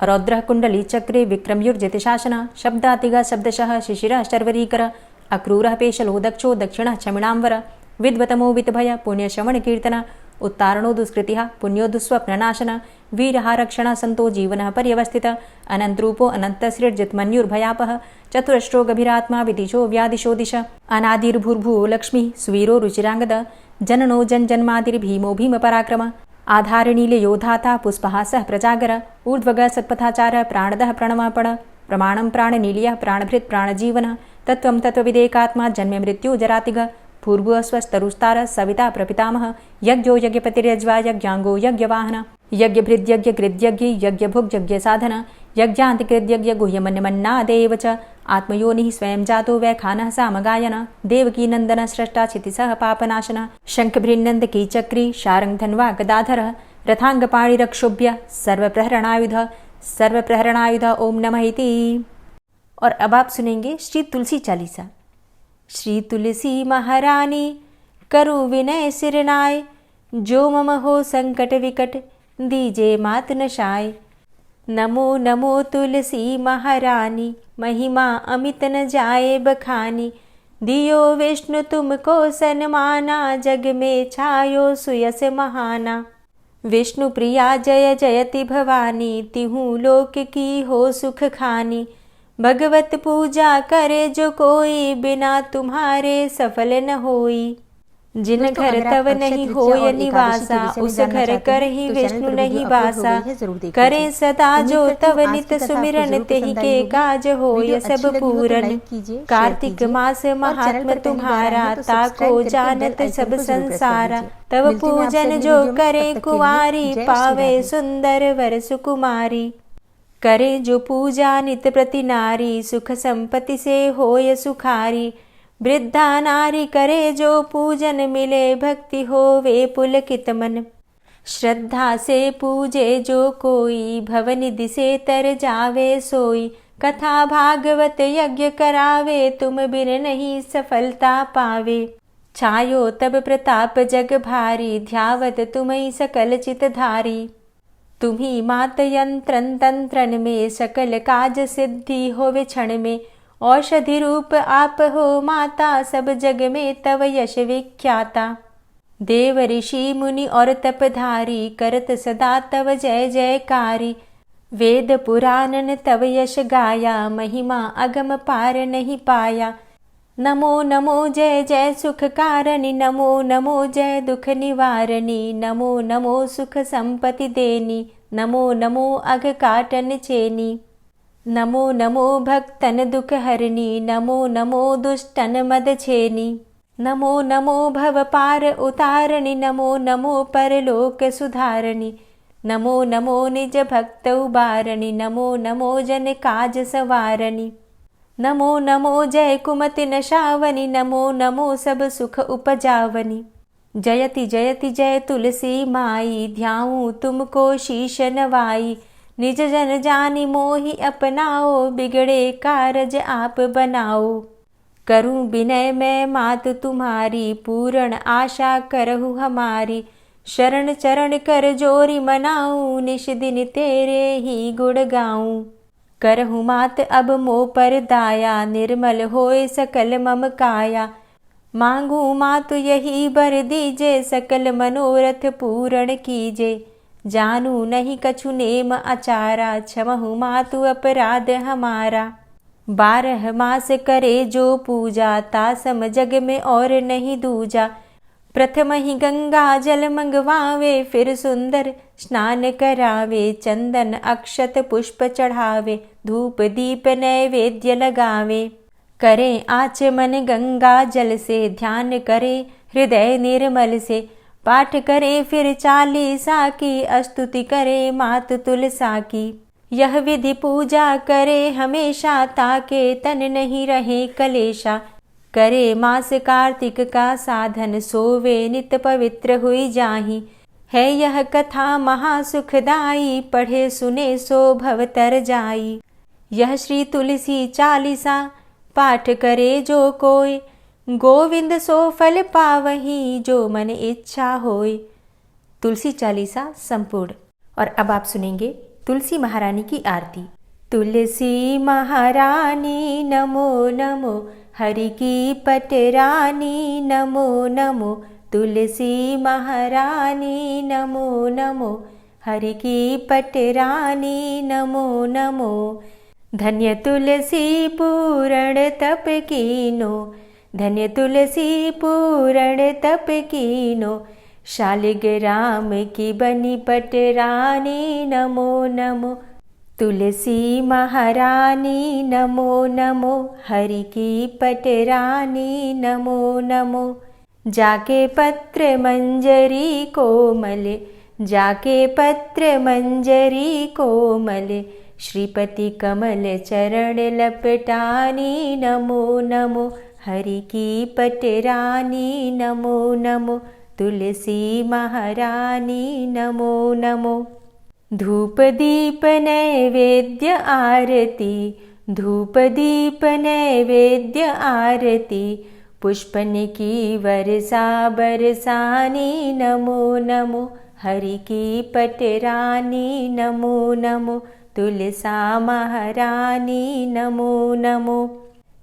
रौद्रः कुण्डली चक्रे विक्रमयुर्जिति शासन शब्दातिग शब्दशः शिशिरः शर्वरीकर अक्रूरः पेशलो दक्षो दक्षिणः क्षमिणाम्बर विद्वतमो वितभय पुण्यश्रवणकीर्तन उत्तारणो दुष्कृतिः पुण्यो दुःस्वप्ननाशन वीरः रक्षण संतो जीवनः पर्यवस्थित अनन्तरूपो अनन्तसृर्जितमन्युर्भयापः चतुरश्रो गभीरात्मा विदिशो व्यादिशो दिश अनादिर्भूर्भुवो लक्ष्मी सुवीरो रुचिरांगद जननो जन्मादिर्भीमो भीमपराक्रम आधारनीलयोधाता पुष्पहासः प्रजागर ऊर्ध्वग सत्पथाचार प्राणदः प्रणवपण प्रमाणं प्राणनीलयः प्राणभृत् प्राणजीवन तत्त्वं तत्त्वविदेकात्मा जन्म मृत्यु जरातिग भूर्भुवः स्वस्तरुस्तार सविता प्रपितामह यज्ञो यज्ञपतिर्यज्वा यज्ञांगो यज्ञवाहन यज्ञभृद्यज्ञकृद्यज्ञ यज्ञभुग्यज्ञसाधन यज्ञान्तिकृद्यज्ञ गुह्यमन्यमन्नादेव च आत्मयोनिः स्वयं जातो वैखानः सामगायन देवकी नन्दन स्रष्टा क्षितिसः पापनाशन शङ्खभृन्नन्दकी चक्री शारङ्गधन्वा गदाधरः रथांगपाणिरक्षोभ्य सर्वप्रहरणायुध ओम नमः इति। और अब आप सुनेंगे श्री तुलसी चालीसा। श्री तुलसी महारानी करु विनय सिरनाय जो मम हो संकट विकट दीजे मात नशाय। नमो नमो तुलसी महारानी महिमा अमित न जाए बखानी दियो विष्णु तुमको सन्माना जग में छायो सुयस महाना। विष्णु प्रिया जय जयति भवानी तिहु लोक की हो सुख खानी। भगवत पूजा करे जो कोई बिना तुम्हारे सफल न होई। जिन घर तव नहीं होय निवासा उस घर कर ही विष्णु नहीं बासा। करे सदा जो तव नित सुमिरन तेहि के काज होय सब पूरन। कार्तिक मास महात्म तुम्हारा ताको जानत सब संसारा। तव पूजन जो करे कुंवारी पावे सुंदर वर सुकुमारी। करे जो पूजा नित प्रति नारी सुख संपत्ति से होय सुखारी। वृद्धा नारी करे जो पूजन मिले भक्ति होवे पुलकित मन। श्रद्धा से पूजे जो कोई भवनिधि से तर जावे सोई। कथा भागवत यज्ञ करावे तुम बिन नहीं सफलता पावे। छायो तब प्रताप जग भारी ध्यावत तुम्हि सकल चित धारी। तुम्ही मात यंत्रन तंत्रन में, सकल काज सिद्धि होवे क्षण में। औषधि रूप आप हो माता, सब जग में तव यश विख्याता। देव ऋषि मुनि और तपधारी, करत सदा तव जय जयकारी। वेद पुराणन तव यश गाया, महिमा अगम पार नहीं पाया। नमो नमो जय जय सुख कारणी, नमो नमो जय दुख निवारणी। नमो नमो सुख संपत्ति देनी, नमो नमो अघ काटन चेनी। नमो नमो भक्तन दुख हरणी, नमो नमो दुष्टन मद छेनी। नमो नमो भव पार उतारणी, नमो नमो परलोक सुधारणी। नमो नमो निज भक्त उबारणी, नमो नमो जन काज सवारणी। नमो नमो जय कुमति नशावनी, नमो नमो सब सुख उपजावनी। जयति जयति जय तुलसी माई, ध्याऊं तुमको शीश नवाई। निज जन जानि मोहि अपनाओ, बिगड़े कारज आप बनाओ। करूं विनय मैं मात तुम्हारी, पूर्ण आशा करहु हमारी। शरण चरण कर जोरी मनाऊं, निश दिन तेरे ही गुण गाऊं। करहु मात अब मोह पर दाया, निर्मल होए सकल मम काया। मांगू मातु यही बर दीजे, सकल मनोरथ पूर्ण कीजे। जानू नहीं कछु नेम आचारा, क्षमहु मातु अपराध हमारा। 12 मास करे जो पूजा, तासम जग में और नहीं दूजा। प्रथम ही गंगा जल मंगवावे, फिर सुंदर स्नान करावे। चंदन अक्षत पुष्प चढ़ावे, धूप दीप नैवेद्य लगावे। करें आचमन गंगा जल से, ध्यान करे हृदय निर्मल से। पाठ करे फिर चालीसा की, स्तुति करे मात तुलसा की। यह विधि पूजा करे हमेशा, ताके तन नहीं रहे कलेशा। करे मास कार्तिक का साधन, सोवे नित पवित्र हुई जाहि। है यह कथा महासुखदाई, पढ़े सुने सो भव तर जाई। यह श्री तुलसी चालीसा, पाठ करे जो कोय। गोविंद सो फल पावही, जो मन इच्छा होय। तुलसी चालीसा संपूर्ण। और अब आप सुनेंगे तुलसी महारानी की आरती। तुलसी महारानी नमो नमो, हरि की पटरानी नमो नमो। तुलसी महारानी नमो नमो, हरि की पटरानी नमो नमो। धन्य तुलसी पूर्ण तप कीनो, धन्य तुलसी पूर्ण तप कीनो। शालिग्राम की बनी पटरानी नमो नमो। तुलसी महारानी नमो नमो, हरि की पटरानी नमो नमो। जाके पत्र मंजरी कोमल, जाके पत्र मंजरी कोमल। श्रीपति कमल चरण लपटानी नमो नमो, हरि की पटरानी नमो नमो। तुलसी महारानी नमो नमो। धूप दीप नैवेद्य आरती, धूप दीप नैवेद्य आरती। पुष्पन की वर्षा बरसानी नमो नमो, हरि की पटरानी नमो नमो। तुलसा महारानी नमो नमो।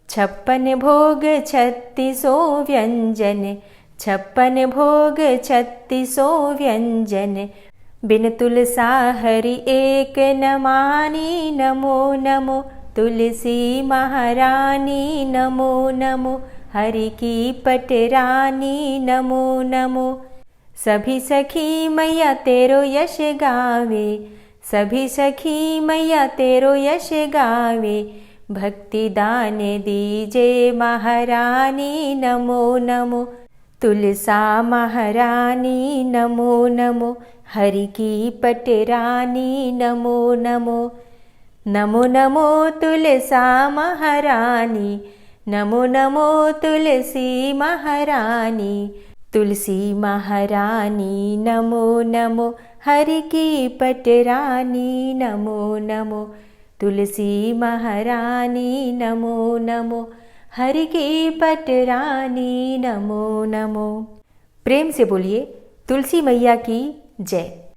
56 भोग 36 व्यंजन, 56 भोग 36 व्यंजन। बिन तुलसा हरि एक न मानी नमो नमो। तुलसी महारानी नमो नमो, हरि की पटरानी नमो नमो। सभी सखी मैया तेरो यश गावे, सभी सखी मैया तेरो यश गावे। भक्ति दान दीजे महारानी नमो नमो। तुलसा महारानी नमो नमो, हरि की पटरानी नमो नमो। नमो नमो तुलसा महारानी, नमो नमो तुलसी महारानी। तुलसी महारानी नमो नमो, हरि की पटरानी नमो नमो। तुलसी महारानी नमो नमो, हरि की पटरानी नमो नमो। प्रेम से बोलिए तुलसी मैया की जय।